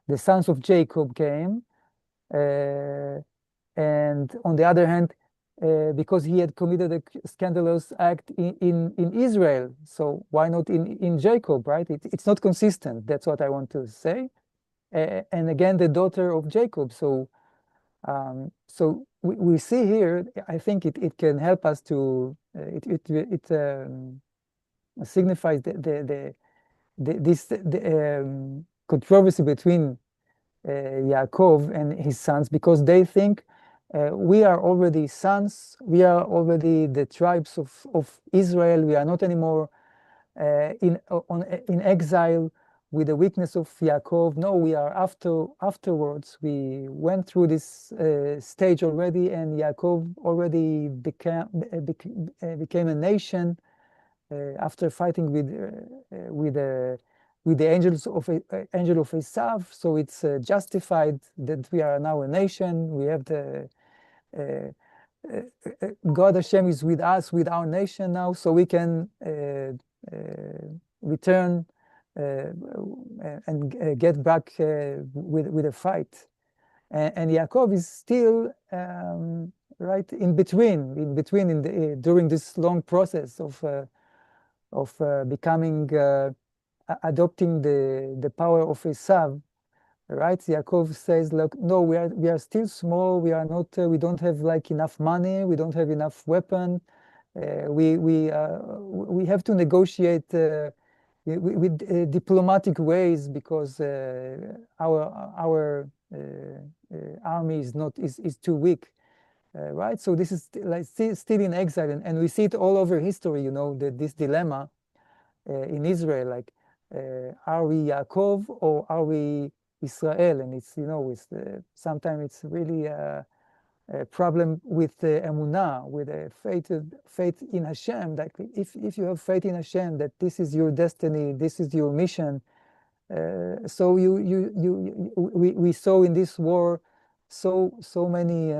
the sons of Jacob came, and on the other hand, because he had committed a scandalous act in Israel, so why not in Jacob, right? It's not consistent. That's what I want to say. And again, the daughter of Jacob. So we see here, I think it can help us to, it signifies this controversy between Yaakov and his sons, because they think we are already sons, we are already the tribes of Israel, we are not anymore in exile with the weakness of Yaakov. No, we are afterwards. We went through this stage already, and Yaakov already became a nation after fighting with the angel of Esav. So it's justified that we are now a nation. We have the God Hashem is with us, with our nation now, so we can return and get back with a fight. And Yaakov is still right in between during this long process of becoming adopting the power of Esav. Right, Yaakov says, "Look, no, we are still small. We are not. We don't have like enough money. We don't have enough weapon. We have to negotiate with diplomatic ways because our army is too weak." Right, so this is like still in exile, and we see it all over history. You know, this dilemma in Israel, like, are we Yaakov or are we Israel? And it's, you know, it's sometimes it's really a problem with emunah, with faith in Hashem. Like if you have faith in Hashem that this is your destiny, this is your mission. So we saw in this war so many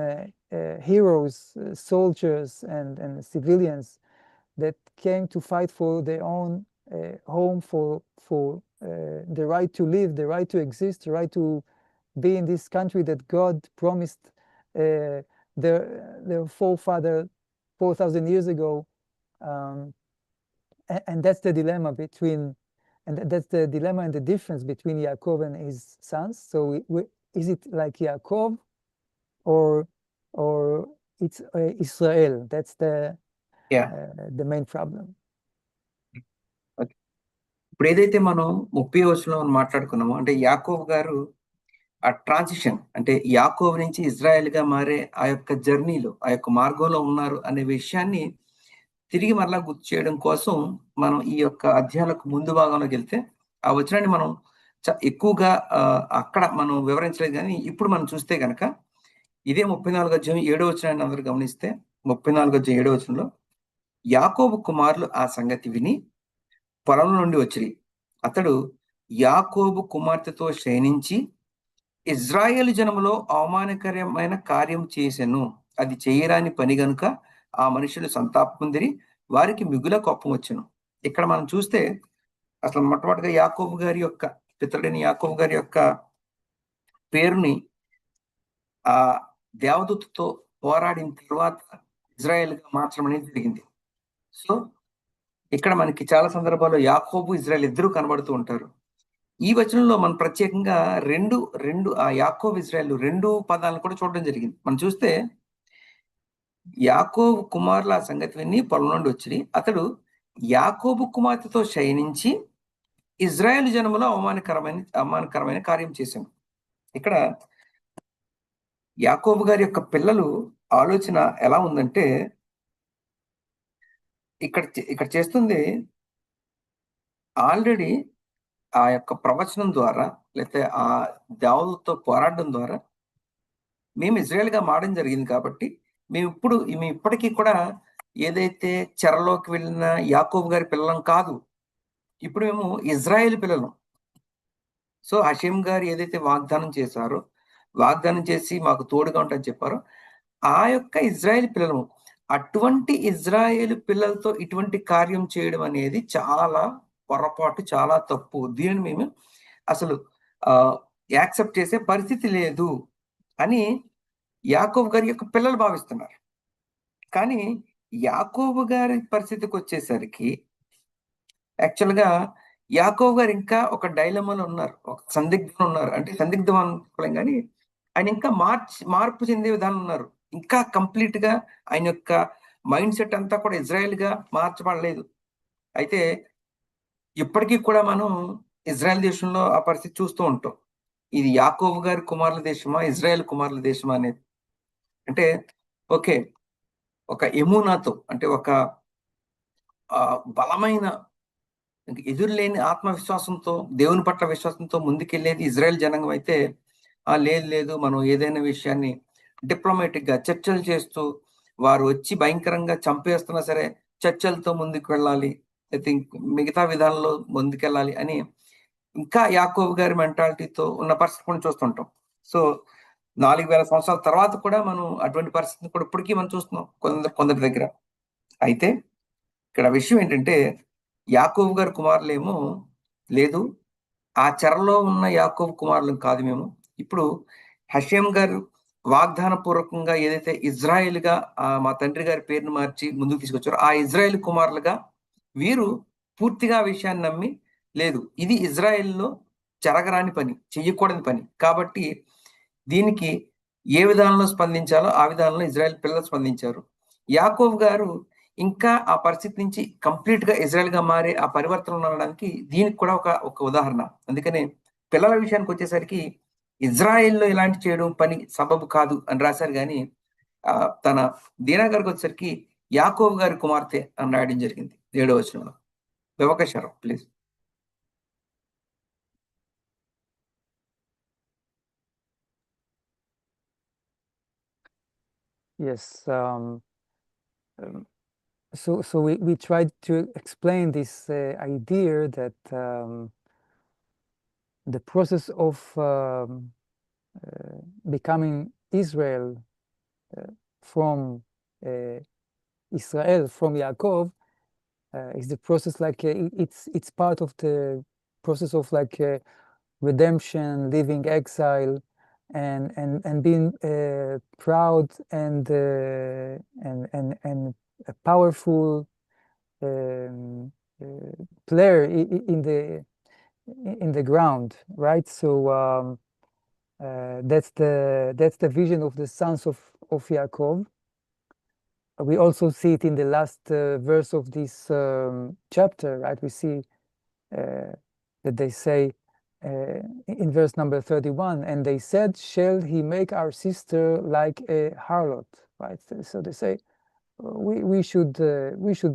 heroes, soldiers and civilians that came to fight for their own home, for the right to live, the right to exist, the right to be in this country that God promised their forefather 4,000 years ago. And that's the dilemma between, and that's the dilemma and the difference between Yaakov and his sons. So is it like Yaakov or it's Israel? That's the main problem. ఇప్పుడు ఏదైతే మనం 30వ వచనంలో మాట్లాడుకున్నామో, అంటే యాకోబు గారు ఆ transition, అంటే యాకోబు నుంచి ఇజ్రాయెల్ గా మారే ఆ యొక్క జర్నీలో, ఆ యొక్క మార్గంలో ఉన్నారు అనే విషయాన్ని తిరిగి మరలా గుర్తు చేయడం కోసం మనం ఈ యొక్క అధ్యాయాలకు ముందు భాగంలోకి వెళ్తే, ఆ వచనాన్ని మనం ఎక్కువగా అక్కడ మనం వివరించలేదు. కానీ ఇప్పుడు మనం చూస్తే కనుక ఇదే 34వ అధ్యాయం 7వ వచనాన్ని అందరూ గమనిస్తే, 34వ అధ్యాయం 7వ వచనంలో, యాకోబు కుమారులు ఆ సంగతి విని పొలం నుండి వచ్చిరి. అతడు యాకోబు కుమార్తెతో శయనించి ఇజ్రాయేలు జనములో అవమానకరమైన కార్యం చేసెను. అది చేయరాని పని గనుక ఆ మనుషులు సంతాపముందిరి, వారికి మిగుల కోపం వచ్చును. ఇక్కడ మనం చూస్తే అసలు మొట్టమొదటిగా యాకోబు గారి యొక్క పితరుడైన యాకోబు గారి యొక్క పేరుని ఆ దేవదూతతో పోరాడిన తర్వాత ఇజ్రాయెల్గా మార్చడం అనేది జరిగింది. సో ఇక్కడ మనకి చాలా సందర్భాల్లో యాకోబు, ఇజ్రాయెల్ ఇద్దరు కనబడుతూ ఉంటారు. ఈ వచనంలో మనం ప్రత్యేకంగా రెండు ఆ యాకోబు, ఇజ్రాయెల్ రెండు పదాలను కూడా చూడడం జరిగింది. మనం చూస్తే యాకోబు కుమారుల ఆ సంగతి విని పొలం నుండి వచ్చి అతడు యాకోబు కుమార్తెతో శయనించి ఇజ్రాయెల్ జనములో అవమానకరమైన కార్యం చేశాను. ఇక్కడ యాకోబు గారి యొక్క పిల్లలు ఆలోచన ఎలా ఉందంటే ఇక్కడ చేస్తుంది ఆల్రెడీ ఆ యొక్క ప్రవచనం ద్వారా లేకపోతే ఆ దేవతతో పోరాడడం ద్వారా మేము ఇజ్రాయెల్గా మారడం జరిగింది కాబట్టి మేము ఇప్పటికీ కూడా ఏదైతే చెరలోకి వెళ్ళిన యాకోబు గారి పిల్లలం కాదు, ఇప్పుడు మేము ఇజ్రాయెల్ పిల్లలం. సో హషేం గారు ఏదైతే వాగ్దానం చేసి మాకు తోడుగా ఉంటారని చెప్పారో ఆ యొక్క ఇజ్రాయెల్ పిల్లలు, అటువంటి ఇజ్రాయెల్ పిల్లలతో ఇటువంటి కార్యం చేయడం అనేది చాలా పొరపాటు, చాలా తప్పు. దీనిని మేము అసలు యాక్సెప్ట్ చేసే పరిస్థితి లేదు అని యాకోబు గారి యొక్క పిల్లలు భావిస్తున్నారు. కానీ యాకోబు గారి పరిస్థితికి వచ్చేసరికి యాక్చువల్గా యాకోబు గారు ఇంకా ఒక డైలమాలో ఉన్నారు, ఒక సందిగ్ధం ఉన్నారు. అంటే సందిగ్ధం అనుకోలేం కానీ ఆయన ఇంకా మార్పు చెందే విధానం ఉన్నారు. ఇంకా కంప్లీట్ గా ఆయన యొక్క మైండ్ సెట్ అంతా కూడా ఇజ్రాయెల్ గా మార్చబడలేదు. అయితే ఇప్పటికీ కూడా మనం ఇజ్రాయెల్ దేశంలో ఆ పరిస్థితి చూస్తూ ఉంటాం. ఇది యాకోబు గారి కుమారుల దేశమా, ఇజ్రాయెల్ కుమారుల దేశమా అనేది. అంటే ఓకే, ఒక ఎమూనాతో అంటే ఒక బలమైన ఎదురులేని ఆత్మవిశ్వాసంతో దేవుని పట్ల విశ్వాసంతో ముందుకెళ్లేది ఇజ్రాయెల్ జనాంగం అయితే లేదు మనం ఏదైనా విషయాన్ని డిప్లొమాటిక్ గా చర్చలు చేస్తూ వారు వచ్చి భయంకరంగా చంపేస్తున్నా సరే చర్చలతో ముందుకు వెళ్ళాలి, అయితే మిగతా విధానంలో ముందుకెళ్ళాలి అని ఇంకా యాకోబు గారి మెంటాలిటీతో ఉన్న పరిస్థితి కూడా చూస్తుంటాం. సో 4000 సంవత్సరాల తర్వాత కూడా మనం అటువంటి పరిస్థితిని కూడా ఇప్పటికీ మనం చూస్తున్నాం కొందరి దగ్గర. అయితే ఇక్కడ విషయం ఏంటంటే యాకోబు గారి కుమారులేమో లేదు, ఆ చెరలో ఉన్న యాకోబు కుమారులు కాదు మేము, ఇప్పుడు హషేం గారు వాగ్దాన పూర్వకంగా ఏదైతే ఇజ్రాయెల్ గా మా తండ్రి గారి పేరును మార్చి ముందుకు తీసుకొచ్చారో ఆ ఇజ్రాయెల్ కుమారులుగా వీరు పూర్తిగా ఆ విషయాన్ని నమ్మి లేదు, ఇది ఇజ్రాయెల్లో జరగరాని పని, చెయ్యకూడని పని కాబట్టి దీనికి ఏ విధానంలో స్పందించాలో ఆ విధానంలో ఇజ్రాయెల్ పిల్లలు స్పందించారు. యాకోబు గారు ఇంకా ఆ పరిస్థితి నుంచి కంప్లీట్ గా ఇజ్రాయెల్ గా మారే ఆ పరివర్తన ఉండడానికి దీనికి కూడా ఒక ఉదాహరణ. అందుకనే పిల్లల విషయానికి వచ్చేసరికి ఇజ్రాయెల్లో ఇలాంటి చేయడం పని సబబు కాదు అని రాశారు, కానీ తన దీనా గారికి వచ్చేసరికి యాకోబు గారి కుమార్తె అని రాయడం జరిగింది 7వ వచనంలో. వ్యవకశారం please. Yes. So we tried to explain this idea that the process of becoming Israel from Israel, from Yaakov, is the process like it's part of the process of like redemption, leaving exile, and being proud and a powerful player in the ground, right? So that's the vision of the sons of Yaakov. We also see it in the last verse of this chapter, right? We see that they say in verse number 31, and they said, shall he make our sister like a harlot, right? So they say, we should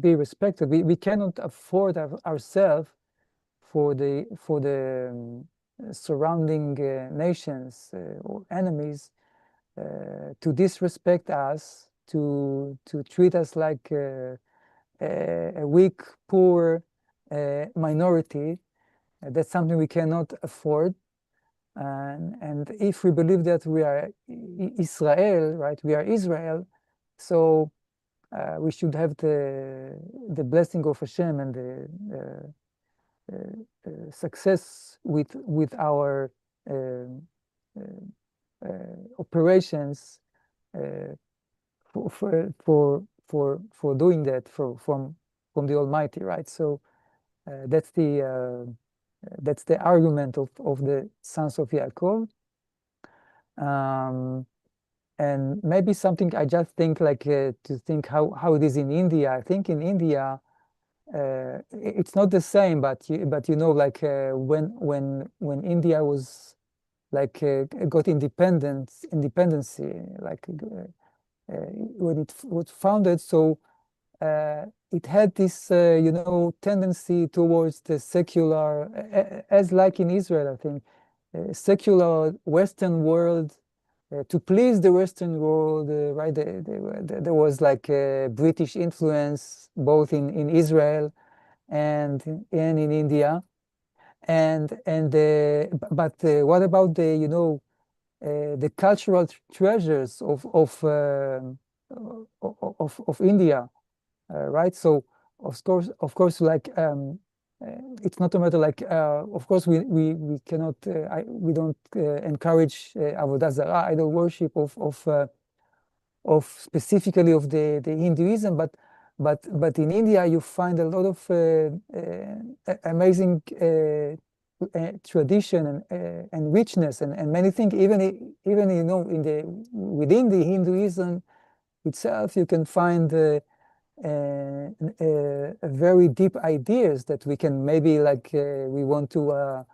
be respected. We cannot afford ourselves for the surrounding nations or enemies to disrespect us, to treat us like a weak, poor minority. That's something we cannot afford. And if we believe that we are Israel, right? We are Israel. So we should have the blessing of Hashem and the success with our operations for doing that from the Almighty, right? So that's the argument of the sons of Yaakov. And maybe something I just think like to think how it is in India. I think in India it's not the same, but you know, like when India was like got independency, like when it was founded, so it had this you know, tendency towards the secular, as like in Israel, I think, secular Western world. To please the Western world, right? There was like British influence both in Israel and in India, but what about the, you know, the cultural treasures of India, right? So of course, like it's not a matter like of course we cannot we don't encourage avodah zarah, idol worship of specifically of the Hinduism, but in India you find a lot of amazing tradition and richness and many things. Even you know, within the Hinduism itself, you can find very deep ideas that we can maybe like we want to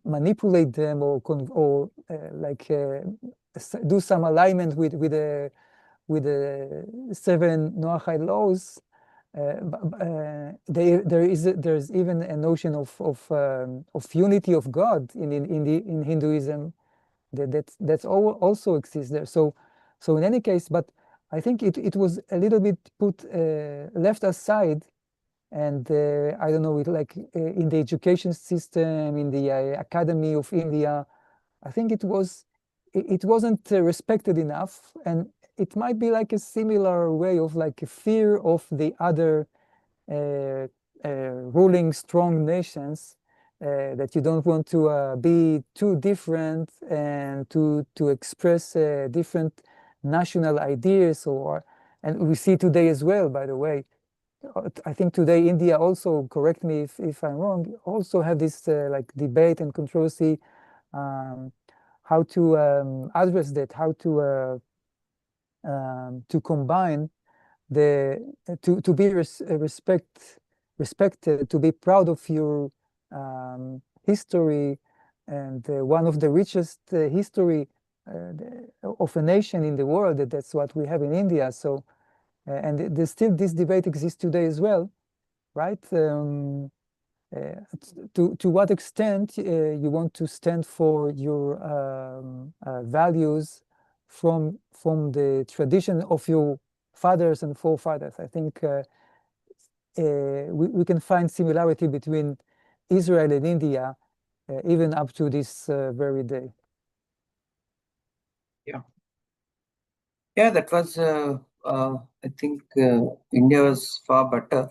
manipulate them or like do some alignment with the seven Noahide laws. There's even a notion of unity of God in Hinduism that's also exists there. So in any case, but I think it was a little bit put left aside, and I don't know, like in the education system, in the Academy of India, I think it wasn't respected enough, and it might be like a similar way of like a fear of the other ruling strong nations, that you don't want to be too different and to express different national ideas, and we see today as well, by the way. I think today India also, correct me if I'm wrong, also have this like debate and controversy, how to address that, how to combine to be respected, to be proud of your history, and one of the richest history of a nation in the world. That's what we have in India. So, and there's still this debate exists today as well, right? To what extent you want to stand for your values from the tradition of your fathers and forefathers. I think we can find similarity between Israel and India even up to this very day. Yeah, that was I think India was far better.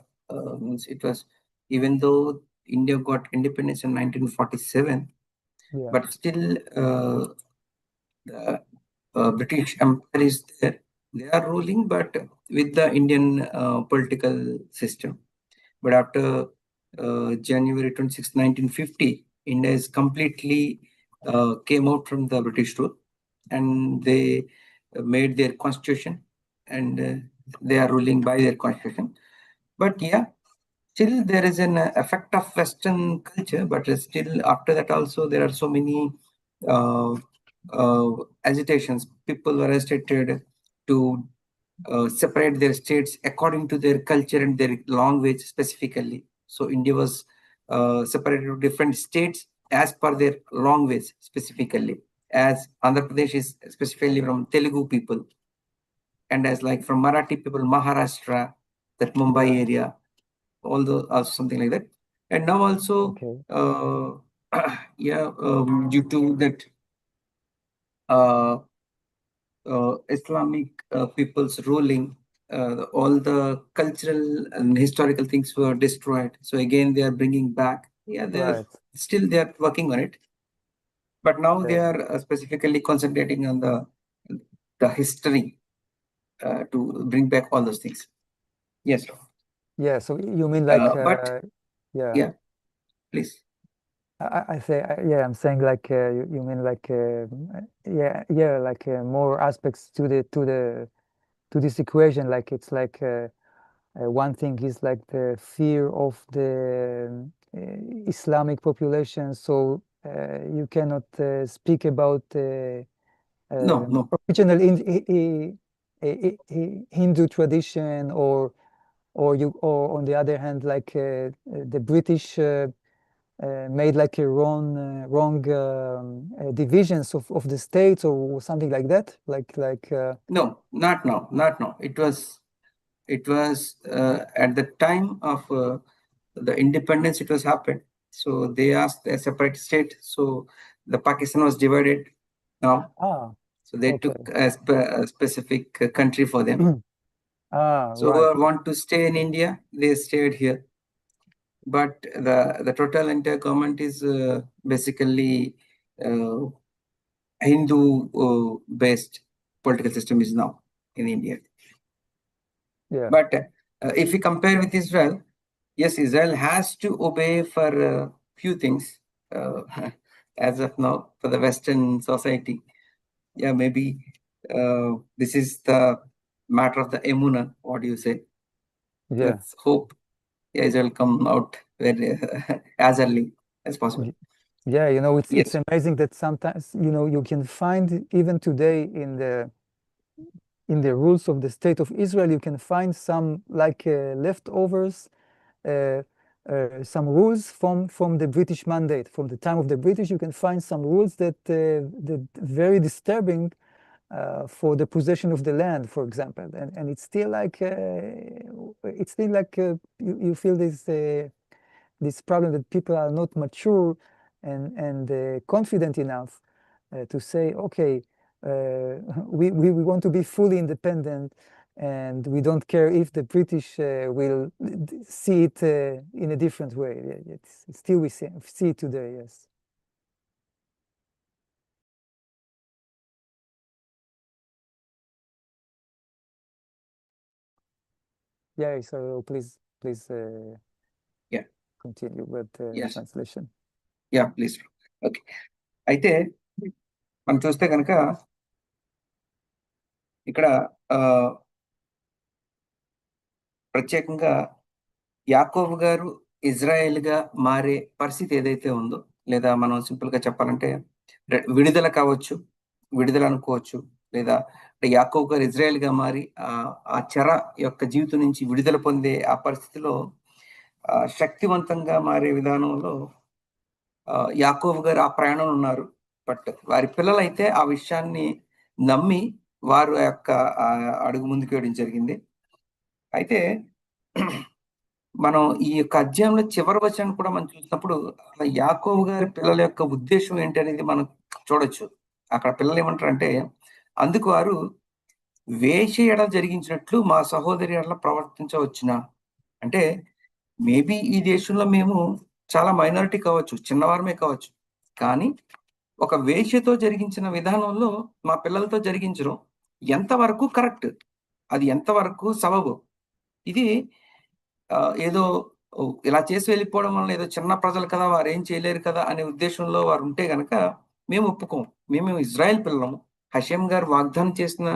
Means it was, even though India got independence in 1947, Yeah. but still the British Empire is there. They are ruling, but with the Indian political system. But after January 26, 1950, India is completely came out from the British rule, and they made their constitution, and they are ruling by their constitution. But yeah, still there is an effect of Western culture, but still after that also there are so many uh, agitations. People were agitated to separate their states according to their culture and their language specifically. So India was separated to different states as per their language specifically. As Andhra Pradesh is specifically from Telugu people, and as like from Marathi people, Maharashtra, that Mumbai area, all those something like that. And now also, yeah, due to that Islamic people's ruling, all the cultural and historical things were destroyed. So again, they are bringing back. Yeah, Right. they are working on it. But now they Yeah. are specifically concentrating on the history to bring back all those things. Yes. Yeah. So you mean like, But yeah. yeah, please. I'm saying like you mean like like more aspects to this equation. Like it's like one thing is like the fear of the Islamic population, so you cannot speak about No. original Hindu tradition, or on the other hand, like the British made like a wrong divisions of the states or something like that. No, not now. It was at the time of the independence. It was happened. So they asked a separate state. So the Pakistan was divided now. So they Okay. took a specific country for them. So Right. whoever want to stay in India, they stayed here. But the total entire government is basically Hindu based political system is now in India. Yeah. But if we compare with Israel, yes, Israel has to obey for few things as of now for the Western society. Yeah, maybe this is the matter of the emuna. What do you say? Yeah. Let's hope Israel come out very as early as possible. Yeah, it's Yes. amazing that sometimes you can find even today in the rules of the state of Israel, you can find some like leftovers, uh, some rules from the British mandate, from the time of the British. You can find some rules that very disturbing for the possession of the land, for example, and it's still like you feel this problem that people are not mature and confident enough to say, okay, we want to be fully independent, and we don't care if the British will see it in a different way. It's still we see it today, yes. Yeah, so please Yeah. continue with Yes. translation. Yeah, please. Okay అయితే మనం చూస్తే కనుక ఇక్కడ ప్రత్యేకంగా యాకోబు గారు ఇజ్రాయెల్‌గా మారే పరిస్థితి ఏదైతే ఉందో, లేదా మనం సింపుల్‌గా చెప్పాలంటే విడుదల కావచ్చు, విడుదల అనుకోవచ్చు. లేదా యాకోబు గారు ఇజ్రాయెల్‌గా మారి ఆ చెర యొక్క జీవితం నుంచి విడుదల పొందే ఆ పరిస్థితిలో శక్తివంతంగా మారే విధానంలో యాకోబు గారు ఆ ప్రయాణంలో ఉన్నారు. బట్ వారి పిల్లలైతే ఆ విషయాన్ని నమ్మి వారు ఆ యొక్క అడుగు ముందుకు వేయడం జరిగింది. అయితే మనం ఈ యొక్క అధ్యాయంలో చివరి వచనం కూడా మనం చూసినప్పుడు యాకోబు గారి పిల్లల యొక్క ఉద్దేశం ఏంటనేది మనం చూడొచ్చు. అక్కడ పిల్లలు ఏమంటారంటే, అందుకు వారు వేశ్య ఎడల జరిగించినట్లు మా సహోదరి ఎడల ప్రవర్తించవచ్చునా? అంటే మేబీ ఈ దేశంలో మేము చాలా మైనారిటీ కావచ్చు, చిన్నవారమే కావచ్చు. కానీ ఒక వేశ్యతో జరిగించిన విధానంలో మా పిల్లలతో జరిగించడం ఎంతవరకు కరెక్ట్? అది ఎంతవరకు సబబు? ఇది ఏదో ఇలా చేసి వెళ్ళిపోవడం వల్ల ఏదో చిన్న ప్రజలు కదా, వారేం చేయలేరు కదా అనే ఉద్దేశంలో వారు ఉంటే గనక మేము ఒప్పుకోం. మేము ఇజ్రాయెల్ పిల్లలము. హషేం గారు వాగ్దానం చేసిన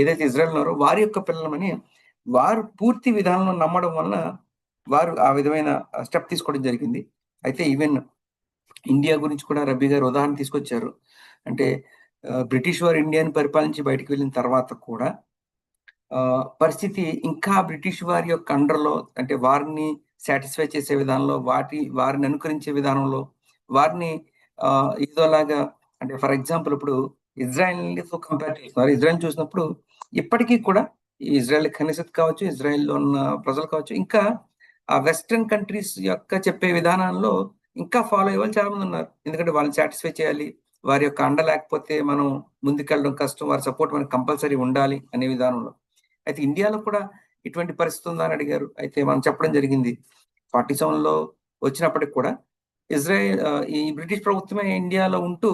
ఏదైతే ఇజ్రాయెల్ ఉన్నారో వారి యొక్క పిల్లలమని వారు పూర్తి విధానంలో నమ్మడం వలన వారు ఆ విధమైన స్టెప్ తీసుకోవడం జరిగింది. అయితే ఈవెన్ ఇండియా గురించి కూడా రబ్బీ గారు ఉదాహరణ తీసుకొచ్చారు. అంటే బ్రిటిష్ వారు ఇండియాని పరిపాలించి బయటికి వెళ్ళిన తర్వాత కూడా పరిస్థితి ఇంకా బ్రిటిష్ వారి యొక్క అండర్‌లో, అంటే వారిని సాటిస్ఫై చేసే విధానంలో, వారిని అనుకరించే విధానంలో, వారిని ఏదోలాగా, అంటే ఫర్ ఎగ్జాంపుల్ ఇప్పుడు ఇజ్రాయెల్‌తో కంపేర్ చేస్తున్నారు. ఇజ్రాయెల్ చూసినప్పుడు ఇప్పటికీ కూడా ఈ ఇజ్రాయెల్ కనీసత్ కావచ్చు, ఇజ్రాయెల్‌లో ఉన్న ప్రజలు కావచ్చు, ఇంకా ఆ వెస్టర్న్ కంట్రీస్ యొక్క చెప్పే విధానంలో ఇంకా ఫాలో అయ్యేవాళ్ళు చాలా మంది ఉన్నారు. ఎందుకంటే వాళ్ళని సాటిస్ఫై చేయాలి. వారి యొక్క అండ లేకపోతే మనం ముందుకెళ్ళడం కష్టం. వారి సపోర్ట్ మనకు కంపల్సరీ ఉండాలి అనే విధానంలో. అయితే ఇండియాలో కూడా ఇటువంటి పరిస్థితి ఉందా అని అడిగారు. అయితే మనం చెప్పడం జరిగింది 47లో వచ్చినప్పటికి కూడా ఈ బ్రిటిష్ ప్రభుత్వమే ఇండియాలో ఉంటూ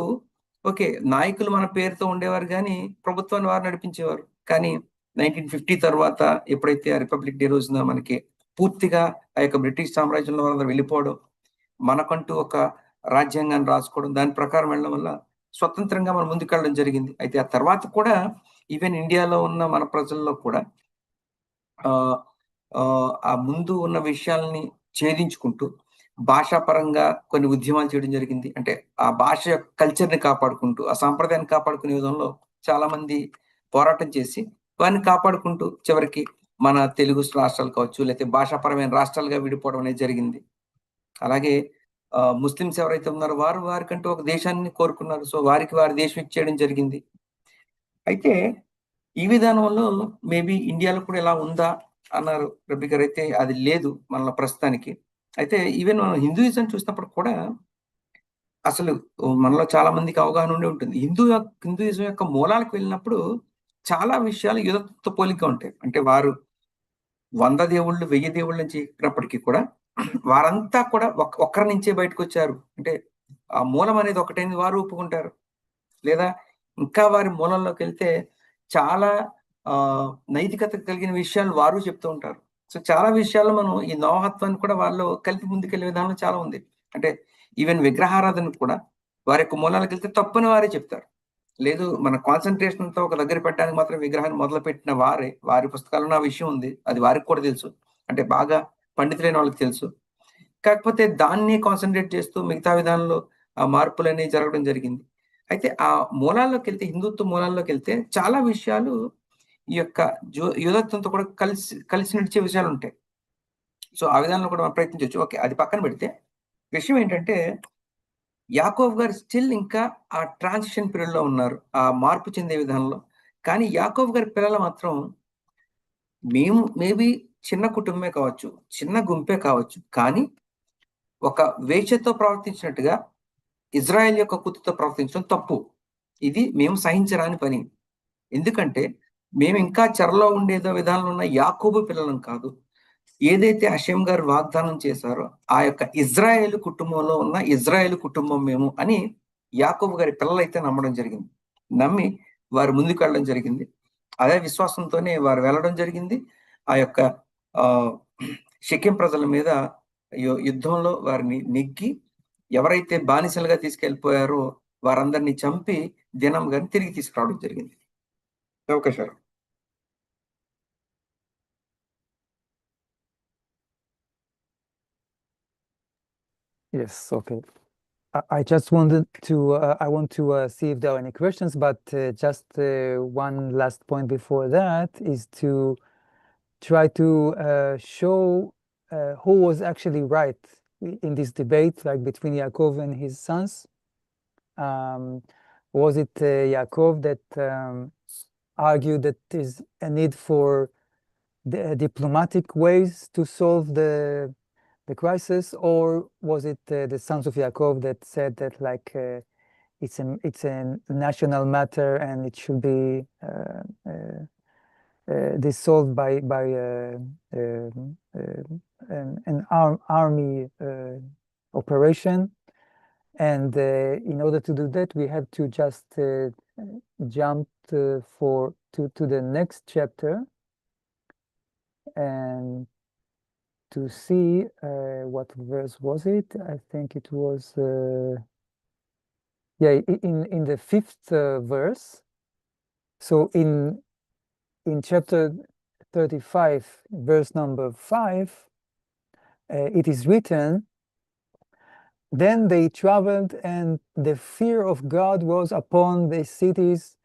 ఓకే నాయకులు మన పేరుతో ఉండేవారు కానీ ప్రభుత్వాన్ని వారు నడిపించేవారు. కానీ 1950 తర్వాత ఎప్పుడైతే ఆ రిపబ్లిక్ డే రోజున మనకి పూర్తిగా ఆ యొక్క బ్రిటిష్ సామ్రాజ్యంలో వాళ్ళందరూ వెళ్ళిపోవడం, మనకంటూ ఒక రాజ్యాంగాన్ని రాసుకోవడం, దాని ప్రకారం వెళ్ళడం వల్ల స్వతంత్రంగా మనం ముందుకెళ్ళడం జరిగింది. అయితే ఆ తర్వాత కూడా ఈవెన్ ఇండియాలో ఉన్న మన ప్రజల్లో కూడా ఆ ముందు ఉన్న విషయాల్ని ఛేదించుకుంటూ భాషాపరంగా కొన్ని ఉద్యమాలు చేయడం జరిగింది. అంటే ఆ భాష యొక్క కల్చర్‌ని కాపాడుకుంటూ, ఆ సాంప్రదాయాన్ని కాపాడుకునే విధంలో చాలా మంది పోరాటం చేసి, వారిని కాపాడుకుంటూ చివరికి మన తెలుగు రాష్ట్రాలు కావచ్చు, లేతే భాషాపరమైన రాష్ట్రాలుగా విడిపోవడం అనేది జరిగింది. అలాగే ముస్లిమ్స్ ఎవరైతే ఉన్నారో వారు వారికంటూ ఒక దేశాన్ని కోరుకున్నారు. సో, వారికి వారి దేశం ఇచ్చేయడం జరిగింది. అయితే ఈ విధానంలో మేబీ ఇండియాలో కూడా ఇలా ఉందా అన్నారు రబ్బీ గారు. అయితే అది లేదు మనలో ప్రస్తుతానికి. అయితే ఈవెన్ మనం హిందూయిజం చూసినప్పుడు కూడా అసలు మనలో చాలా మందికి అవగాహన ఉండే ఉంటుంది. హిందూయిజం యొక్క మూలాలకు వెళ్ళినప్పుడు చాలా విషయాలు యూదతో పోలికగా ఉంటాయి. అంటే వారు 100 దేవుళ్ళు, 1000 దేవుళ్ళని చెప్పినప్పటికీ కూడా వారంతా కూడా ఒక్కరి నుంచే బయటకొచ్చారు. అంటే ఆ మూలం అనేది ఒకటైంది వారు ఒప్పుకుంటారు. లేదా ఇంకా వారి మూలంలోకెళ్తే చాలా నైతికత కలిగిన విషయాలు వారు చెప్తూ ఉంటారు. సో, చాలా విషయాల్లో మనం ఈ నవహత్వాన్ని కూడా వాళ్ళలో కలిపి ముందుకెళ్ళే విధానం చాలా ఉంది. అంటే ఈవెన్ విగ్రహారాధన కూడా వారి యొక్క మూలాలకెళ్తే తప్పని వారే చెప్తారు. లేదు మన కాన్సంట్రేషన్ అంతా ఒక దగ్గర పెట్టడానికి మాత్రం విగ్రహాన్ని మొదలుపెట్టిన వారే. వారి పుస్తకాల్లో ఆ విషయం ఉంది. అది వారికి కూడా తెలుసు. అంటే బాగా పండితులైన వాళ్ళకి తెలుసు. కాకపోతే దాన్ని కాన్సంట్రేట్ చేస్తూ మిగతా విధానంలో ఆ మార్పులనేవి జరగడం జరిగింది. అయితే ఆ మూలాల్లోకెళ్తే హిందుత్వ మూలాల్లోకెళ్తే చాలా విషయాలు ఈ యొక్క యూదత్వంతో కూడా కలిసి నడిచే విషయాలుంటాయి. సో, ఆ విధానంలో కూడా మనం ప్రయత్నించొచ్చు. ఓకే. అది పక్కన పెడితే విషయం ఏంటంటే యాకోబు గారు స్టిల్ ఇంకా ఆ ట్రాన్సిషన్ పీరియడ్‌లో ఉన్నారు. ఆ మార్పు చెందే విధానంలో. కానీ యాకోబు గారి పిల్లలు మాత్రం మేము మేబీ చిన్న కుటుంబమే కావచ్చు, చిన్న గుంపే కావచ్చు. కానీ ఒక వేశ్యతో ప్రవర్తించినట్టుగా ఇజ్రాయెల్ యొక్క కూతురుతో ప్రవర్తించడం తప్పు. ఇది మేము సహించరాని పని. ఎందుకంటే మేమింకా చెరలో ఉండేదో విధానంలో ఉన్న యాకోబు పిల్లలం కాదు. ఏదైతే హషేం గారు వాగ్దానం చేశారో ఆ యొక్క ఇజ్రాయేలు కుటుంబంలో ఉన్న ఇజ్రాయేలు కుటుంబం మేము అని యాకోబు గారి పిల్లలైతే నమ్మడం జరిగింది. నమ్మి వారు ముందుకెళ్ళడం జరిగింది. అదే విశ్వాసంతోనే వారు వెళ్ళడం జరిగింది. ఆ యొక్క షెకెం ప్రజల మీద యుద్ధంలో వారిని నెగ్గి ఎవరైతే బానిసలుగా తీసుకెళ్ళిపోయారో వారందరినీ చంపి దినం గారిని తిరిగి తీసుకురావడం జరిగింది. అవకాశాలు. Yes, okay. I just wanted to, I want to see if there are any questions, but just one last point before that is to try to show who was actually right in this debate, like between Yaakov and his sons. Was it Yaakov that argued that there's a need for diplomatic ways to solve the crisis, or was it the sons of Yaakov that said that like it's a national matter and it should be dissolved by an army operation, and in order to do that we have to just jump to the next chapter and to see what verse was it. I think it was in the 5th verse. So in chapter 35, verse number 5, it is written, "Then they traveled, and the fear of God was upon the cities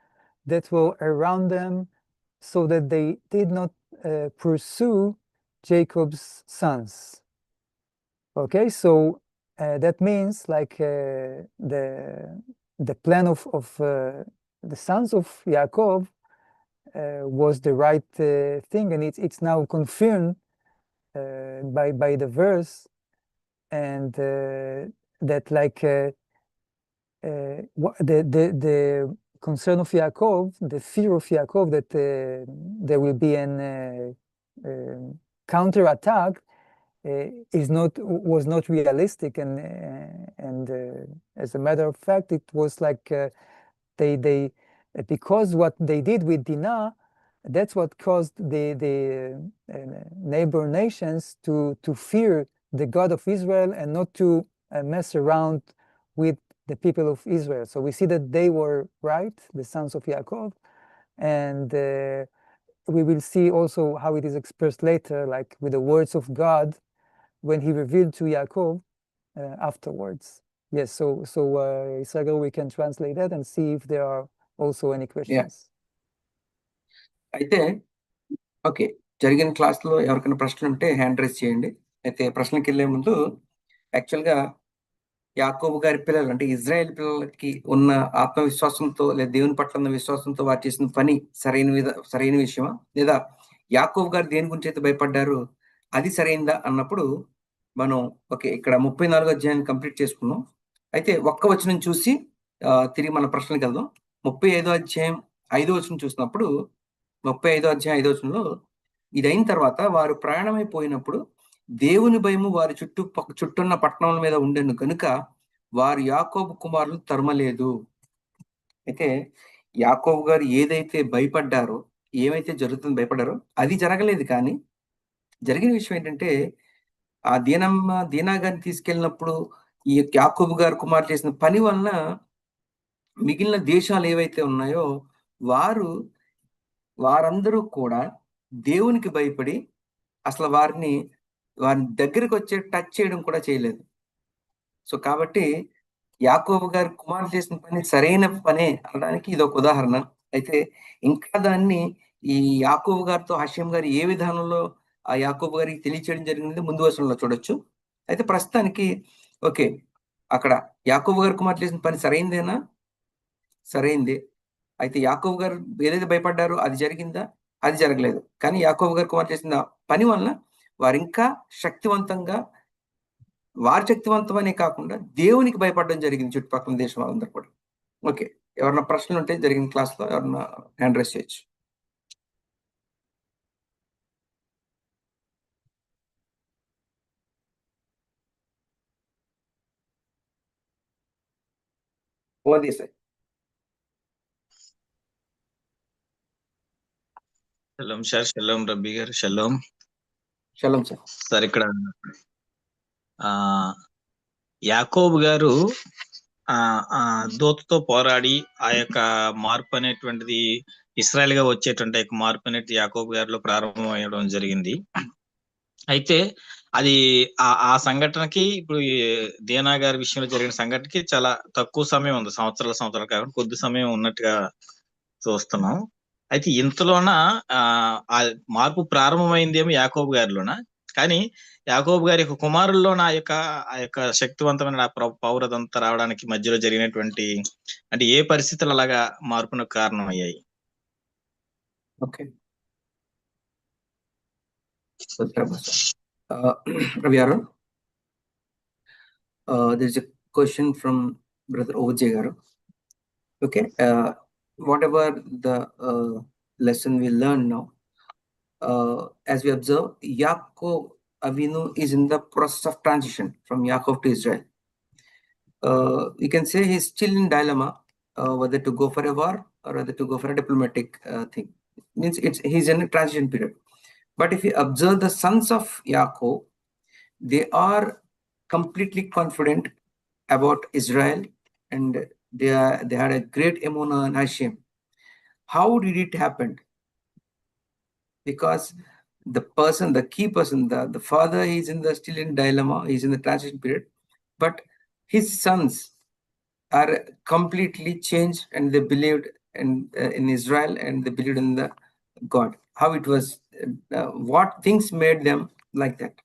that were around them, so that they did not pursue Jacob's sons." Okay, so that means like the plan of the sons of Yaakov was the right thing, and it's now confirmed by the verse, and that like the concern of Yaakov, the fear of Yaakov that there will be an counterattack, was not realistic, and as a matter of fact, it was like they because what they did with Dinah, that's what caused the neighbor nations to fear the God of Israel and not to mess around with the people of Israel. So we see that they were right, the sons of Yaakov, and we will see also how it is expressed later, like with the words of God when he revealed to Yaakov afterwards. Yes, so Israel, we can translate that and see if there are also any questions. అయితే okay, జరిగిన క్లాస్లో ఎవరికైనా ప్రశ్నలు ఉంటే hand raise చేయండి. అయితే ప్రశ్నకి వెళ్ళే ముందు యాక్చువల్గా యాకోబు గారి పిల్లలు అంటే ఇజ్రాయెల్ పిల్లలకి ఉన్న ఆత్మవిశ్వాసంతో లేదా దేవుని పట్ల ఉన్న విశ్వాసంతో వారు చేసిన పని సరైన విషయమా, లేదా యాకోబు గారు దేని గురించి అయితే భయపడ్డారు అది సరైందా అన్నప్పుడు మనం ఓకే ఇక్కడ 34వ అధ్యాయాన్ని కంప్లీట్ చేసుకున్నాం. అయితే ఒక్క వచనం చూసి తిరిగి మన ప్రశ్నకి వెళ్దాం. 35వ అధ్యాయం 5వ వచనం చూసినప్పుడు 35వ అధ్యాయం 5వ వచనంలో ఇదైన తర్వాత వారు ప్రయాణమైపోయినప్పుడు దేవుని భయము వారి చుట్టున్న పట్టణముల మీద ఉండెను కనుక వారు యాకోబు కుమారులు తరమలేదు. అయితే యాకోబు గారు ఏదైతే భయపడ్డారో, ఏమైతే జరుగుతుందో భయపడ్డారో అది జరగలేదు. కానీ జరిగిన విషయం ఏంటంటే ఆ దీనా గారిని తీసుకెళ్ళినప్పుడు ఈ యాకోబు గారు కుమారులు చేసిన పని వలన మిగిలిన దేశాలు ఏవైతే ఉన్నాయో వారందరూ కూడా దేవునికి భయపడి అసలు వారి దగ్గరికి వచ్చే టచ్ చేయడం కూడా చేయలేదు. సో కాబట్టి యాకోబు గారి కుమారులు చేసిన పని సరైన పనే అనడానికి ఇది ఒక ఉదాహరణ. అయితే ఇంకా దాన్ని ఈ యాకోబు గారితో హషేం గారు ఏ విధానంలో ఆ యాకోబు గారికి తెలియచేయడం జరిగింది ముందు వచనంలో చూడొచ్చు. అయితే ప్రస్తుతానికి ఓకే, అక్కడ యాకోబు గారి కుమారులు చేసిన పని సరైందేనా? సరైంది. అయితే యాకోబు గారు ఏదైతే భయపడ్డారో అది జరిగిందా? అది జరగలేదు. కానీ యాకోబు గారు కుమారులు చేసిన పని వలన వారు ఇంకా శక్తివంతంగా, వారి శక్తివంతమనే కాకుండా దేవునికి భయపడడం జరిగింది చుట్టుపక్కల దేశం వాళ్ళందరూ కూడా. ఓకే, ఎవరన్నా ప్రశ్నలు ఉంటే జరిగిన క్లాస్లో ఎవరన్నా హ్యాండ్ రైజ్ చేయొచ్చు. ఓది సార్. షలోం సార్, షలోం రబ్బీ గారు, షలోం. Shalom sir. సార్ ఇక్కడ యాకోబు గారు దోతతో పోరాడి ఆ యొక్క మార్పు అనేటువంటిది ఇస్రాయల్ గా వచ్చేటువంటి యొక్క మార్పు అనేది యాకోబు గారిలో ప్రారంభం అయ్యడం జరిగింది. అయితే అది ఆ సంఘటనకి ఇప్పుడు దీనా గారి విషయంలో జరిగిన సంఘటనకి చాలా తక్కువ సమయం ఉంది, సంవత్సరాలు కాకుండా కొద్ది సమయం ఉన్నట్టుగా చూస్తున్నాం. అయితే ఇంతలోన ఆ మార్పు ప్రారంభమైందేమో యాకోబు గారిలోన, కానీ యాకోబు గారి యొక్క కుమారుల్లోన ఆ యొక్క శక్తివంతమైన పౌరదంతా రావడానికి మధ్యలో జరిగినటువంటి అంటే ఏ పరిస్థితులు అలాగా మార్పునకు కారణం అయ్యాయి? Okay, Rabbi Yaron, there's a question from Brother OJ Garu. Okay, whatever the lesson we learn now, as we observe, Yaakov Avinu is in the process of transition from Yaakov to Israel. You can say he's still in dilemma whether to go for a war or whether to go for a diplomatic thing. Means he's in a transition period. But if you observe the sons of Yaakov, they are completely confident about Israel, and they had a great emunah and Hashem. How did it happen? Because the key person, the father is still in dilemma, he's in the transition period, but his sons are completely changed and they believed in Israel and they believed in the God. How it was, what things made them like that?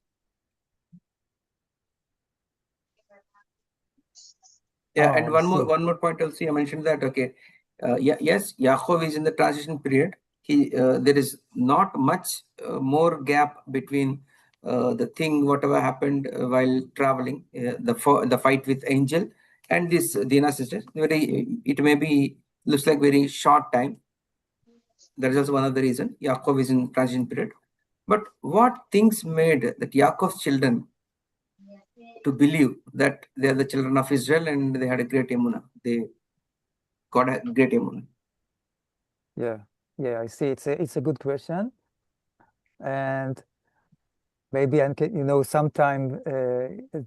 Yeah, and one more point also, you mentioned that, okay, yes, Yaakov is in the transition period. There is not much more gap between the thing, whatever happened while traveling, the fight with angel and this Dina sister. It may be looks like very short time. That is also one of the reason Yaakov is in transition period. But what things made that Yaakov's children to believe that they are the children of Israel and they had a great emunah? They got a great emunah. Yeah, I see. It's a good question, and maybe sometime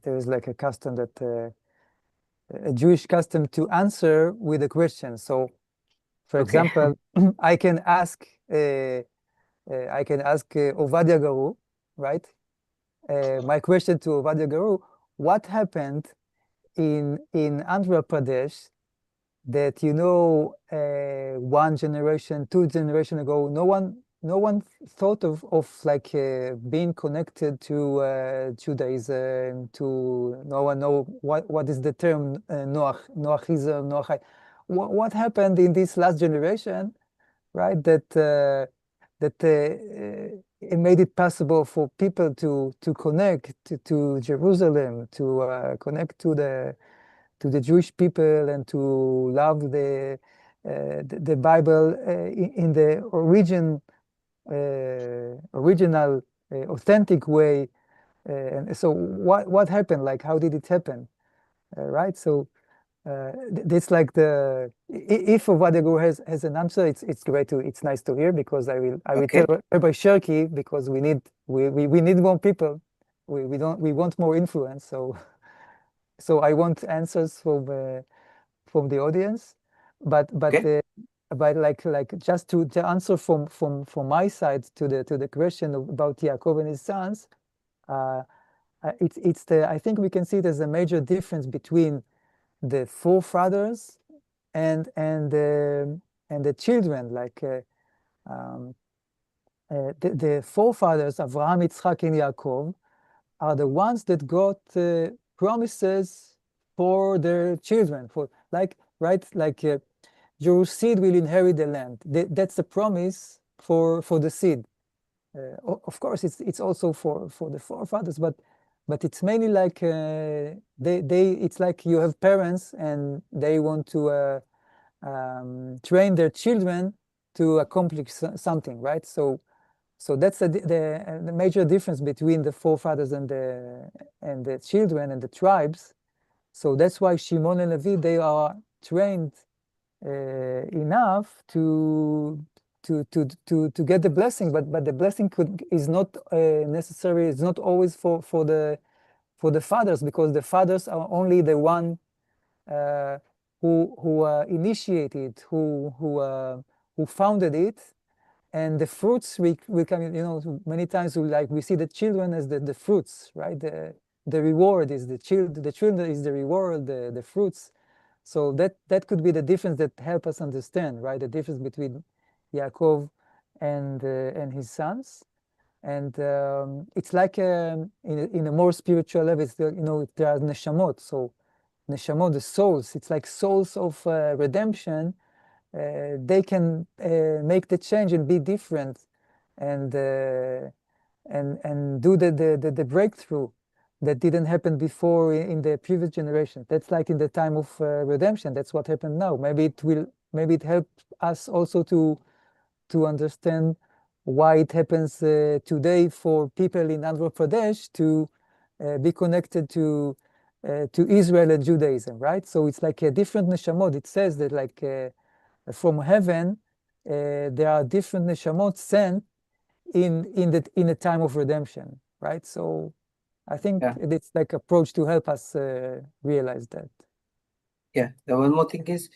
there's like a custom that a Jewish custom to answer with a question. So, for Okay. example, I can ask Ovadia Garu, right? My question to Ovadia Garu: what happened in Andhra Pradesh that one generation, 2 generation ago, no one thought of like being connected to Judaism, to no one know what is the term Noachism, Noachai. What happened in this last generation, right? That it made it possible for people to connect to Jerusalem, to connect to the Jewish people, and to love the Bible in the original, authentic way. And so what happened? Like, how did it happen? Right? So it's like if Ovadia Garu has an answer, it's great to, it's nice to hear, because I will Okay. tell Rabbi Sherky, because we need more people. We want more influence. So I want answers from the audience, but Okay. like just to answer from my side to the question about Yaakov and his sons, I think we can see there's a major difference between the forefathers and the children. Like the forefathers, Avraham, Yitzchak, and Yaakov, are the ones that got promises for their children, your seed will inherit the land. That's the promise for the seed. Of course, it's also for the forefathers, but it's mainly like it's like you have parents and they want to train their children to accomplish something, right? So that's the major difference between the forefathers and the children and the tribes. So that's why Shimon and Levi, they are trained enough to get the blessing, but the blessing is not necessary. It's not always for the fathers, because the fathers are only the one who initiated, who founded it, and the fruits we can, many times we see the children as the fruits, right? The reward is the children is the reward, the fruits. So that could be the difference that help us understand, right? The difference between Yaakov and his sons. And it's like in a more spiritual level, there are neshamot. So neshamot, the souls, it's like souls of redemption. They can make the change and be different, and do the breakthrough that didn't happen before in the previous generation. That's like in the time of redemption. That's what happened now. Maybe it helps us also to understand why it happens today for people in Andhra Pradesh to be connected to Israel and Judaism, right? So it's like a different neshamot. It says that like from heaven there are different neshamot sent in the time of redemption, right? So I think it's like approach to help us realize that. Yeah. The one more thing is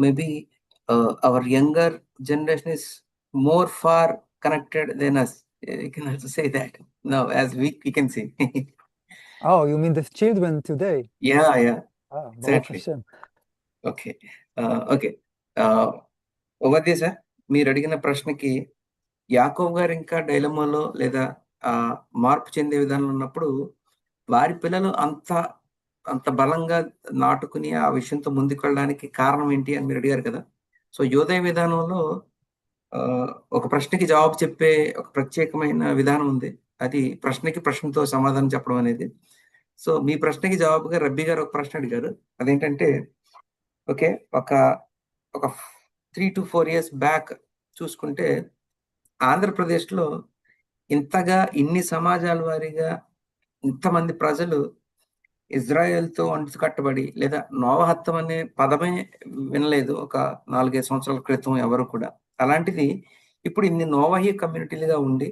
maybe our younger generation is more far connected than us. You can also say that now, as we can see. Oh, you mean the children today? Yeah. Baruch Hashem. Okay. Okay. ఓవర్దే sir, మీరు అడిగిన ప్రశ్నకి యాకోబ్ గారు ఇంకా డైలమాలో లేదా మార్పు చెందే విధానంలో ఉన్నప్పుడు వారి పిల్లలు అంత బలంగా నాటుకుని ఆ విషయంతో ముందుకు వెళ్ళడానికి కారణం ఏంటి అని మీరు అడిగారు కదా. సో యోదయ విధానంలో ఒక ప్రశ్నకి జవాబు చెప్పే ఒక ప్రత్యేకమైన విధానం ఉంది. అది ప్రశ్నకి ప్రశ్నతో సమాధానం చెప్పడం అనేది. సో మీ ప్రశ్నకి జవాబుగా రబ్బీ గారు ఒక ప్రశ్న అడిగారు. అదేంటంటే, ఓకే, ఒక 3 to 4 years బ్యాక్ చూసుకుంటే ఆంధ్రప్రదేశ్లో ఇంతగా ఇన్ని సమాజాల వారీగా ఇంతమంది ప్రజలు ఇజ్రాయెల్తో అంటు కట్టబడి లేదా నోవహత్తం అనే పదమే వినలేదు ఒక 4-5 సంవత్సరాల క్రితం ఎవరు కూడా. అలాంటిది ఇప్పుడు ఇన్ని నోవహీ కమ్యూనిటీలుగా ఉండి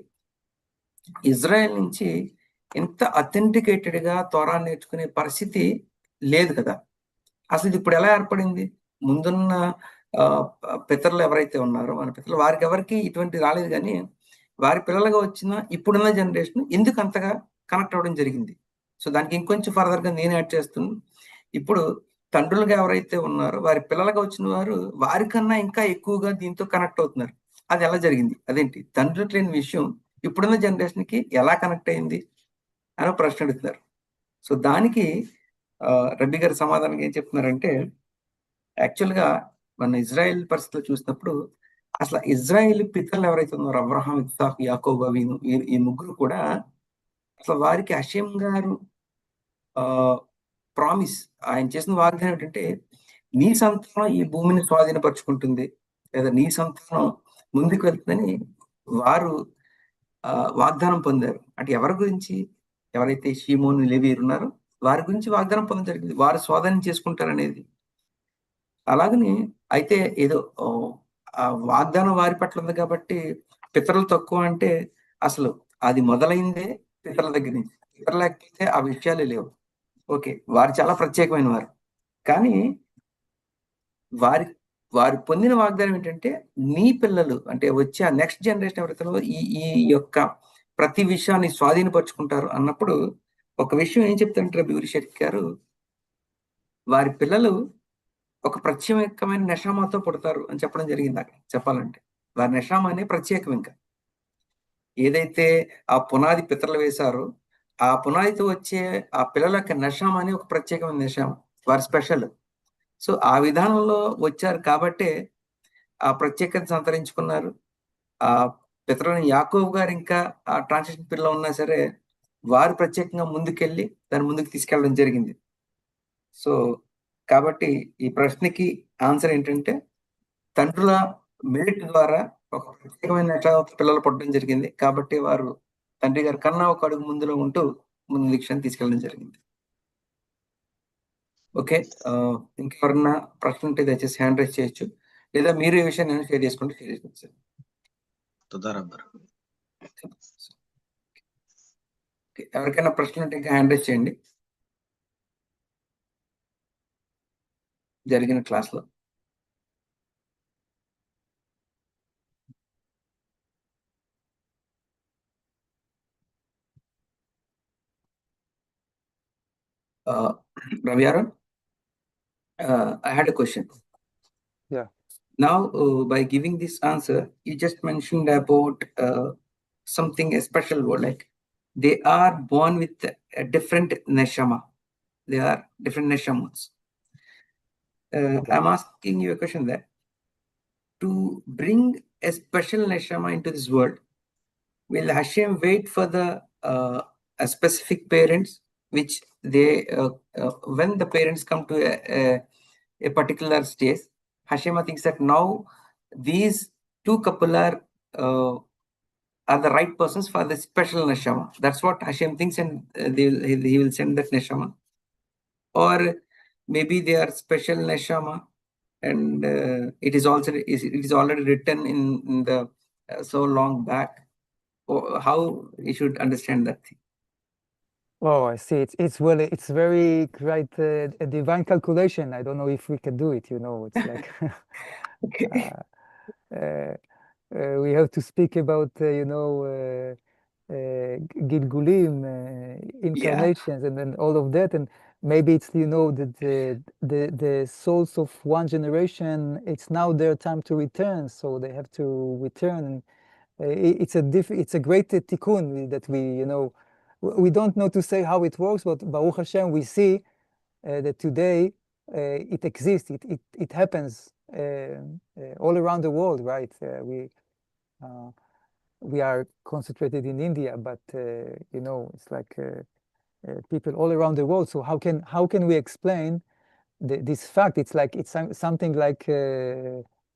ఇజ్రాయెల్ నుంచి ఇంత అథెంటికేటెడ్గా తోరా నేర్చుకునే పరిస్థితి లేదు కదా. అసలు ఇది ఇప్పుడు ఎలా ఏర్పడింది? ముందున్న పితరులు ఎవరైతే ఉన్నారో మన పితరులు వారికి ఎవరికి ఇటువంటి రాలేదు, కానీ వారి పిల్లలుగా వచ్చిన ఇప్పుడున్న జనరేషన్ ఎందుకు అంతగా కనెక్ట్ అవ్వడం జరిగింది. సో దానికి ఇంకొంచెం ఫర్దర్గా నేను యాడ్ చేస్తున్నాను. ఇప్పుడు తండ్రులుగా ఎవరైతే ఉన్నారో వారి పిల్లలుగా వచ్చిన వారు వారికన్నా ఇంకా ఎక్కువగా దీంతో కనెక్ట్ అవుతున్నారు. అది ఎలా జరిగింది? అదేంటి తండ్రికి లేని విషయం ఇప్పుడున్న జనరేషన్కి ఎలా కనెక్ట్ అయింది అని ప్రశ్న అడుగుతున్నారు. సో దానికి రబ్బీ గారి సమాధానం ఏం చెప్తున్నారంటే, యాక్చువల్గా మన ఇజ్రాయెల్ పరిస్థితులు చూసినప్పుడు అసలు ఇజ్రాయెల్ పితరులు ఎవరైతే ఉన్నారో అబ్రహాం, ఇస్సాకు, యాకోబు ఈ ముగ్గురు కూడా అసలు వారికి హషేం గారు ప్రామిస్ ఆయన చేసిన వాగ్దానం ఏంటంటే, నీ సంతానం ఈ భూమిని స్వాధీనపరుచుకుంటుంది లేదా నీ సంతానం ముందుకు వెళ్తుందని వారు వాగ్దానం పొందారు. అంటే ఎవరి గురించి? ఎవరైతే షీమోను, లేవి ఉన్నారో వారి గురించి వాగ్దానం పొందడం జరిగింది, వారు స్వాధీనం చేసుకుంటారనేది. అలాగని అయితే ఏదో ఆ వాగ్దానం వారి పట్ల ఉంది కాబట్టి పితరులు తక్కువ అంటే అసలు అది మొదలైందే పితరుల దగ్గర నుంచి. పితరులు లేకపోతే ఆ విషయాలే లేవు. ఓకే, వారు చాలా ప్రత్యేకమైన వారు, కానీ వారు పొందిన వాగ్దానం ఏంటంటే నీ పిల్లలు అంటే వచ్చే ఆ నెక్స్ట్ జనరేషన్ ఎవరైతే ఈ ఈ యొక్క ప్రతి విషయాన్ని స్వాధీనపరుచుకుంటారు అన్నప్పుడు ఒక విషయం ఏం చెప్తారంటే బెరెషిట్ గారు, వారి పిల్లలు ఒక ప్రత్యేకమైన నెషామాతో పుడతారు అని చెప్పడం జరిగింది. అక్కడ చెప్పాలంటే వారి నెషామా అనే ప్రత్యేకం. ఇంకా ఏదైతే ఆ పునాది పితరులు వేశారో ఆ పునాదితో వచ్చే ఆ పిల్లల యొక్క నెషామా అనే ఒక ప్రత్యేకమైన నెషామ, వారి స్పెషల్. సో ఆ విధానంలో వచ్చారు కాబట్టే ఆ ప్రత్యేకత సంతరించుకున్నారు. ఆ పితరులని యాకోబు గారు ఇంకా ఆ ట్రాన్సిషన్ పీరియడ్ లో ఉన్నా సరే వారు ప్రత్యేకంగా ముందుకెళ్ళి దాన్ని ముందుకు తీసుకెళ్ళడం జరిగింది. సో కాబట్టి ఈ ప్రశ్నకి ఆన్సర్ ఏంటంటే తండ్రుల మెరిట్ ద్వారా ఒక ప్రత్యేకమైన పిల్లలు పుట్టడం జరిగింది కాబట్టి వారు తండ్రి గారి కన్నా ఒక అడుగు ముందులో ఉంటూ ముందు దీక్షను తీసుకెళ్ళడం జరిగింది. ఓకే, ఇంకెవరన్నా ప్రశ్న ఉంటే దయచేసి హ్యాండ్ రైజ్ చేయొచ్చు, లేదా మీరు ఈ విషయాన్ని నేను షేర్ చేసుకుంటే షేర్ చేసుకోవచ్చు. ఎవరికైనా ప్రశ్న ఉంటే ఇంకా హ్యాండ్ రైజ్ చేయండి జరిగిన క్లాస్లో. Rabbi Yaron, I had a question. Yeah. Now, by giving this answer, you just mentioned about something, a special word, like they are born with a different neshama. They are different neshamas. I'm asking you a question that to bring a special neshama into this world, will Hashem wait for the a specific parents, which they when the parents come to a particular stage, Hashem thinks that now these two couple are the right persons for the special neshama. That's what Hashem thinks, and he will send that neshama. Or maybe they are special neshama, and it is already written in the so long back. How we should understand that thing? Oh, I see. It's very quite a divine calculation. I don't know if we can do it. It's like Okay. We have to speak about Gilgulim, incarnations, and then all of that, and maybe it's that the souls of one generation, it's now their time to return, so they have to return. It's a great tikkun that we don't know to say how it works, but Baruch Hashem, we see that today it exists. It happens all around the world, right? We are concentrated in India, but it's like people all around the world. So how can we explain this fact? It's like something like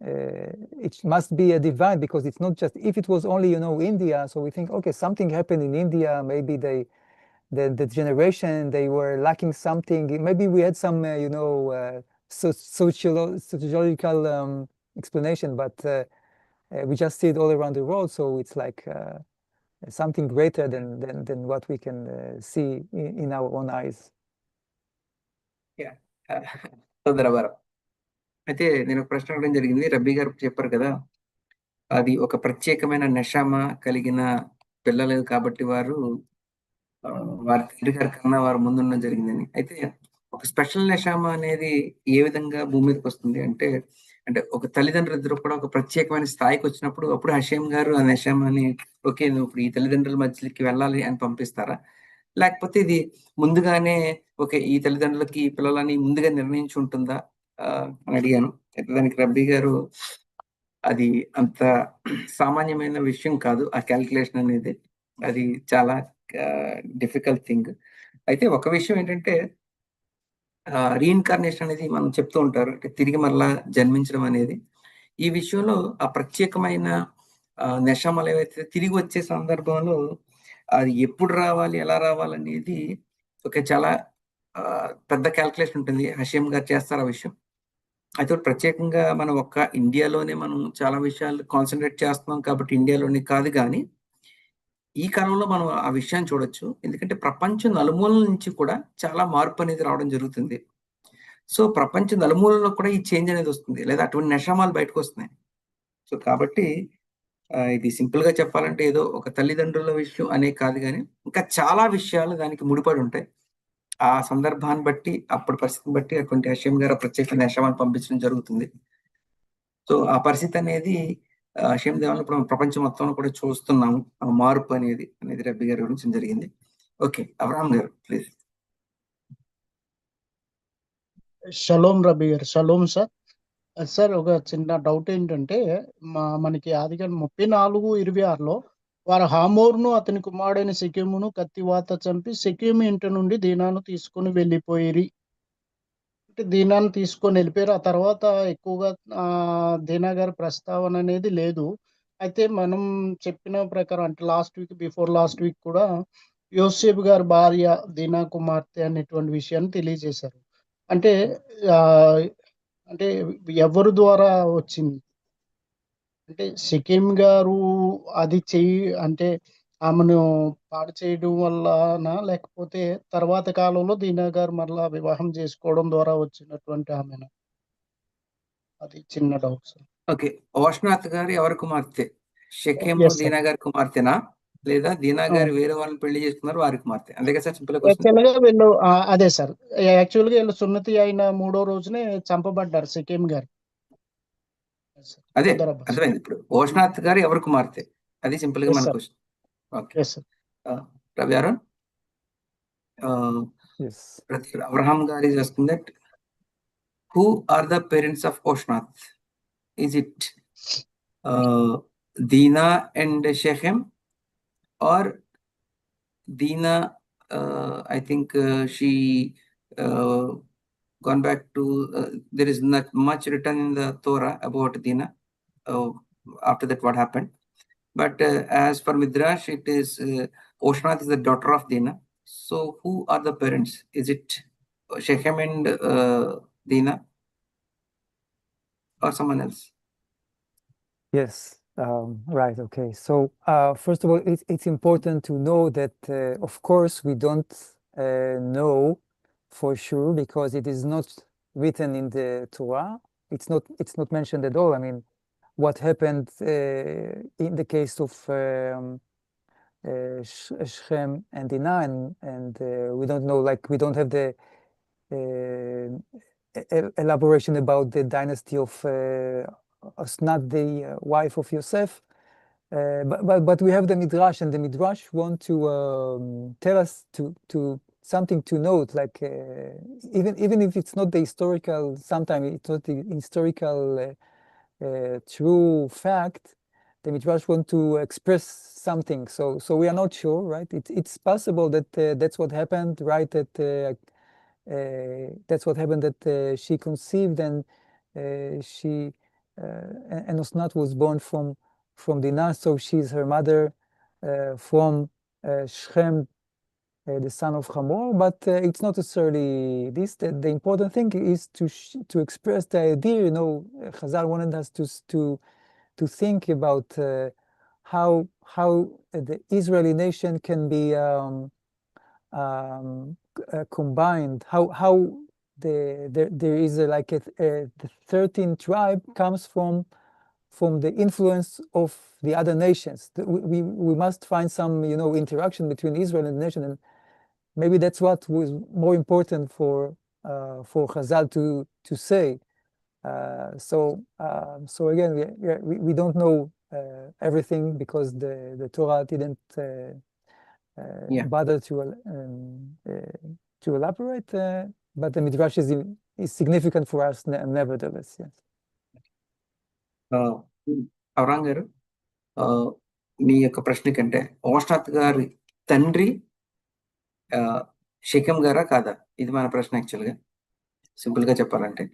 it must be a divine, because it's not just, if it was only, India, so we think, okay, something happened in India, maybe the generation, they were lacking something. Maybe we had some, sociological explanation, but we just see it all around the world. So it's like something greater than what we can see in our own eyes. Yeah. తొందరవరం అయితే నేను ప్రశ్న అడగడం జరిగింది. రబ్బీ గారు చెప్పారు కదా, అది ఒక ప్రత్యేకమైన నెషామ కలిగిన పిల్లలు కాబట్టి వారి తండ్రి గారి కన్నా వారు ముందుండడం జరిగిందని. అయితే ఒక స్పెషల్ నెషామ అనేది ఏ విధంగా భూమి మీదకి వస్తుంది అంటే ఒక తల్లిదండ్రులు ఇద్దరు కూడా ఒక ప్రత్యేకమైన స్థాయికి వచ్చినప్పుడు అప్పుడు హషేం గారు ఆ నెషామని ఓకే నువ్వు ఇప్పుడు ఈ తల్లిదండ్రుల మధ్యలోకి వెళ్ళాలి అని పంపిస్తారా, లేకపోతే ఇది ముందుగానే ఓకే ఈ తల్లిదండ్రులకి ఈ పిల్లలని ముందుగా నిర్ణయించి ఉంటుందా అని అడిగాను. అయితే దానికి రబ్బీ గారు అది అంత సామాన్యమైన విషయం కాదు, ఆ క్యాల్కులేషన్ అనేది అది చాలా డిఫికల్ట్ థింగ్. అయితే ఒక విషయం ఏంటంటే రీఇన్కార్నేషన్ అనేది మనం చెప్తూ ఉంటారు, అంటే తిరిగి మరలా జన్మించడం అనేది. ఈ విషయంలో ఆ ప్రత్యేకమైన నెషామలు ఏవైతే తిరిగి వచ్చే సందర్భంలో అది ఎప్పుడు రావాలి ఎలా రావాలనేది ఒక చాలా పెద్ద క్యాల్కులేషన్ ఉంటుంది. హషీం గారు చేస్తారు ఆ విషయం. అయితే ప్రత్యేకంగా మనం ఒక్క ఇండియాలోనే మనం చాలా విషయాలు కాన్సన్ట్రేట్ చేస్తున్నాం కాబట్టి ఇండియాలోనే కాదు, కానీ ఈ కాలంలో మనం ఆ విషయాన్ని చూడొచ్చు. ఎందుకంటే ప్రపంచం నలుమూలల నుంచి కూడా చాలా మార్పు అనేది రావడం జరుగుతుంది. సో ప్రపంచం నలుమూలలో కూడా ఈ చేంజ్ అనేది వస్తుంది, లేదా అటువంటి నెషామాలు బయటకు వస్తున్నాయి. సో కాబట్టి ఇది సింపుల్ గా చెప్పాలంటే ఏదో ఒక తల్లిదండ్రుల విషయం అనే కాదు, కానీ ఇంకా చాలా విషయాలు దానికి ముడిపడి ఉంటాయి. ఆ సందర్భాన్ని బట్టి అప్పుడు పరిస్థితిని బట్టి అటువంటి హషీం గారు ప్రత్యేక నెషామాలు పంపించడం జరుగుతుంది. సో ఆ పరిస్థితి అనేది హషీం దేవాలను ఇప్పుడు ప్రపంచం మొత్తంలో కూడా చూస్తున్నాము, ఆ మార్పు అనేది రబ్బీ గారి గురించి జరిగింది. ఓకే, అబ్రహాం గారు ప్లీజ్. షలోమ్ రబీ గారు. Shalom sir. సార్ ఒక చిన్న డౌట్ ఏంటంటే మనకి ఆదికాండం 34:26లో వారు హామోరును అతని కుమారుడైన షెకెమును కత్తివాత చంపి షెకెము ఇంటి నుండి దీనాను తీసుకుని వెళ్ళిపోయిరి. అంటే దీనాన్ని తీసుకొని వెళ్ళిపోయారు. ఆ తర్వాత ఎక్కువగా దీనా గారి ప్రస్తావన అనేది లేదు. అయితే మనం చెప్పిన ప్రకారం అంటే బిఫోర్ లాస్ట్ వీక్ కూడా యోసేపు గారి భార్య దీనా కుమార్తె అనేటువంటి విషయాన్ని తెలియజేశారు. అంటే అంటే ఎవరి ద్వారా వచ్చింది అంటే షెకెం గారు అది అంటే ఆమెను పాడు చేయడం వల్లనా, లేకపోతే తర్వాత కాలంలో దీనా గారు మరలా వివాహం చేసుకోవడం ద్వారా వచ్చినటువంటి ఆమెను? అది చిన్న డౌట్ సార్. ఓకే, ఓష్నాథ్ గారు ఎవరి కుమార్తె? షెకెము దీనా గారి కుమార్తెనా, లేదా దీనా గారు వేరే వాళ్ళని పెళ్లి చేసుకున్నారు వారి కుమార్తె? అందుకే సార్ సింపుల్ వీళ్ళు అదే సార్, యాక్చువల్ గా వీళ్ళు సున్నతి అయిన 3వ రోజునే చంపబడ్డారు షెకెం గారు. అదే అర్థమైంది. ఇప్పుడు ఓష్నాథ్ గారు ఎవరి కుమార్తె, అది సింపుల్ గా మన question. Okay Ravi Yaron. Abraham గారు is asking that who are the parents of Oshnath? Is it Dina and Shechem, or Dina I think she gone back to there is not much written in the Torah about Dina after that what happened, but as for Midrash it is Oshnath is the daughter of Dina. So who are the parents? Is it Shechem and Dina, or someone else? Yes, right. Okay. So first of all, it's important to know that, of course, we don't know for sure, because it is not written in the Torah. It's not mentioned at all. I mean, what happened in the case of Shechem and Dinah, and we don't know. Like, we don't have the elaboration about the dynasty of Osnat, the wife of Yosef, but we have the Midrash, and the Midrash want to tell us to something to note, like even if it's not the historical, sometimes it's not the historical true fact, the Midrash want to express something. So we are not sure, right? It's possible that that's what happened, right? That's what happened, that she conceived and she and Osnat was born from Dinah, so she's her mother from Shechem, the son of Hamor, but it's not necessarily this. The important thing is to express the idea. You know, Chazal wanted us to think about how the Israeli nation can be combined. How there is the 13th tribe comes from the influence of the other nations. We must find some, you know, interaction between Israel and the nation, and maybe that's what was more important for Chazal to say. So again, we don't know everything because the Torah didn't bother to elaborate, but the Midrash is significant for us nevertheless. Yes. అవరాంగ్ గారు, మీ యొక్క ప్రశ్న కంటే ఓష్నాథ్ గారి తండ్రి షెకెం గారా కాదా, ఇది మన ప్రశ్న. యాక్చువల్గా సింపుల్ గా చెప్పాలంటే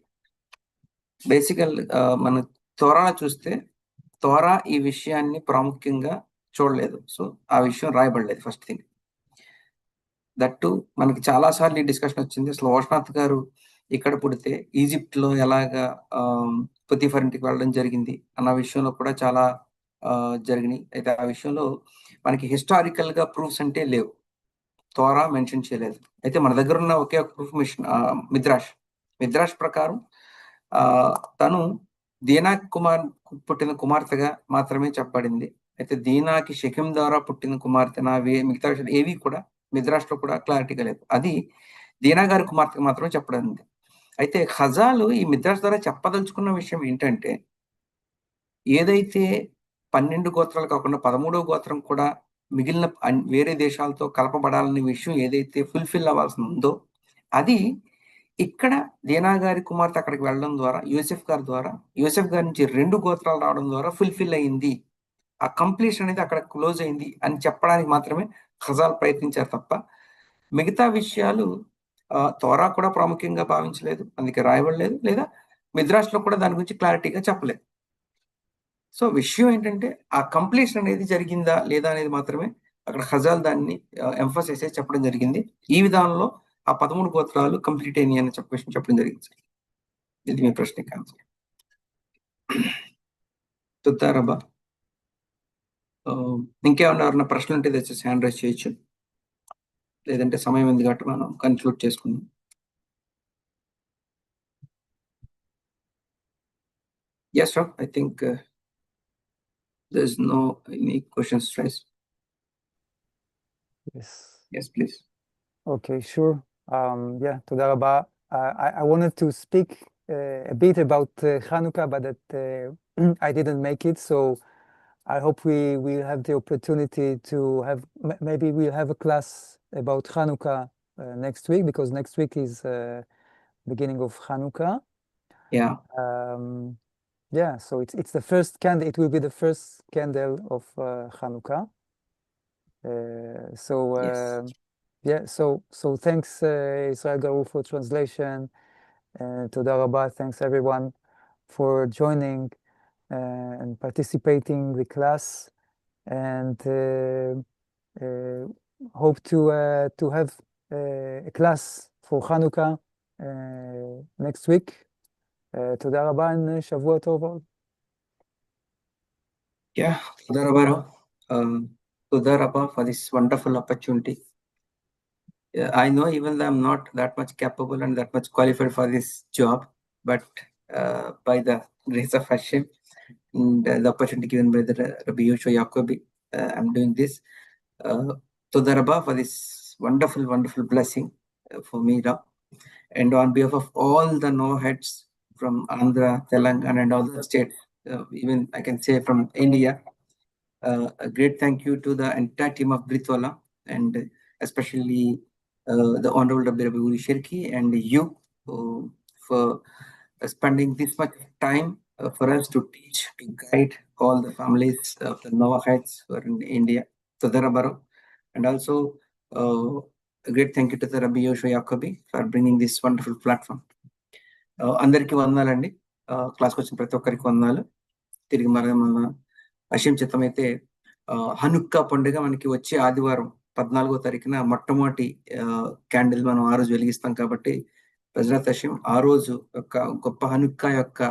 బేసికల్ మన తోరా చూస్తే తోరా ఈ విషయాన్ని ప్రాముఖ్యంగా చూడలేదు. సో ఆ విషయం రాయబడలేదు. ఫస్ట్ థింగ్ దట్టు మనకి చాలా సార్లు ఈ డిస్కషన్ వచ్చింది. అసలు ఓష్నాథ్ గారు ఇక్కడ పుడితే ఈజిప్ట్ లో ఎలాగా పొతిఫర్ ఇంటికి వెళ్ళడం జరిగింది అన్న విషయంలో కూడా చాలా జరిగినాయి. అయితే ఆ విషయంలో మనకి హిస్టారికల్ గా ప్రూఫ్స్ అంటే లేవు, తోరా మెన్షన్ చేయలేదు. అయితే మన దగ్గర ఉన్న ఒకే ఒక ప్రూఫ్ మిద్రాష్ ప్రకారం తను దీనా పుట్టిన కుమార్తెగా మాత్రమే చెప్పబడింది. అయితే దీనాకి షెకెం ద్వారా పుట్టిన కుమార్తె మిగతా విషయాలు ఏవి కూడా మిద్రాష్ లో కూడా క్లారిటీగా లేదు. అది దీనా గారి కుమార్తెగా మాత్రమే చెప్పబడింది. అయితే ఖజాలు ఈ మిద్రాష్ ద్వారా చెప్పదలుచుకున్న విషయం ఏంటంటే, ఏదైతే 12 గోత్రాలు కాకుండా 13వ గోత్రం కూడా మిగిలిన వేరే దేశాలతో కలపబడాలనే విషయం ఏదైతే ఫుల్ఫిల్ అవ్వాల్సి ఉందో, అది ఇక్కడ దీనా గారి కుమార్తె అక్కడికి వెళ్ళడం ద్వారా యూసెఫ్ గారి నుంచి 2 గోత్రాలు రావడం ద్వారా ఫుల్ఫిల్ అయింది. ఆ కంప్లీషన్ అనేది అక్కడ క్లోజ్ అయింది అని చెప్పడానికి మాత్రమే ఖజాల్ ప్రయత్నించారు తప్ప మిగతా విషయాలు తోరా కూడా ప్రాముఖ్యంగా భావించలేదు, అందుకే రాయబడలేదు, లేదా మిద్రాష్ లో కూడా దాని గురించి క్లారిటీగా చెప్పలేదు. సో విషయం ఏంటంటే ఆ కంప్లీషన్ అనేది జరిగిందా లేదా అనేది మాత్రమే అక్కడ ఖజాల్ దాన్ని ఎంఫసైజ్ చేసి చెప్పడం జరిగింది. ఈ విధానంలో ఆ 13 గోత్రాలు కంప్లీట్ అయినాయి అని చెప్పడం జరిగింది. ఇది మీ ప్రశ్నకి ఆన్సర్. తుత్తారబ్బా, ఇంకేమన్నా ప్రశ్నలు ఉంటే తెచ్చేసి హ్యాండ్ రైజ్ చేయొచ్చు, లేదంటే సమయం ఉంది కాబట్టి మనం కన్క్లూడ్ చేసుకుందాం. Yes, sir. I think there's no any questions raised. Yes, please. Okay, sure. Yeah, toda rabba. I wanted to speak a bit about Hanukkah, but that I didn't make it. So I hope we will have the opportunity to have, maybe we'll have a class about Hanukkah next week, because next week is beginning of Hanukkah. Yeah. Yeah, so it's the first candle. It will be the first candle of Hanukkah. Yes. Yeah, so thanks Israel Garu for translation. Toda rabba, thanks everyone for joining and participating in the class, and hope to have a class for Hanukkah next week. Toda rabba and Shavua Tov. Yeah, Toda rabba for this wonderful opportunity. I know even though I'm not that much capable and that much qualified for this job, but by the grace of Hashem and the opportunity given by the Rabbi Yoshua Yacobi, I'm doing this. Toda rabba for this wonderful, wonderful blessing for me now. And on behalf of all the no-heads from Andhra, Telangana and other states, even I can say from India, a great thank you to the entire team of Britwala, and especially the Honorable Rabbi Uri Shirki and you for spending this much time for us to teach, to guide all the families of the Noahites who are in India. Toda rabba. And also a great thank you to the Rabbi Yoshua Yacobi for bringing this wonderful platform. Andariki vandanalandi. క్లాస్కి వచ్చిన ప్రతి ఒక్కరికి వందనాలు. తిరిగి మన అషయం చిత్తమైతే Hanukkah పండుగ మనకి వచ్చే ఆదివారం 14వ తారీఖున మొట్టమొదటి క్యాండిల్ మనం ఆ రోజు వెలిగిస్తాం. కాబట్టి బెజ్రాత్ హషం ఆ రోజు యొక్క గొప్ప హనుక్కా యొక్క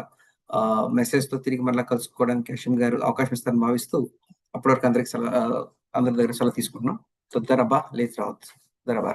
మెసేజ్ తో తిరిగి మళ్ళీ కలుసుకోవడానికి హషం గారు అవకాశం ఇస్తారని భావిస్తూ అప్పటి వరకు అందరికి అందరి దగ్గర సెలవు తీసుకుంటున్నాం. దరబా లేచి రావచ్చు. దరబా.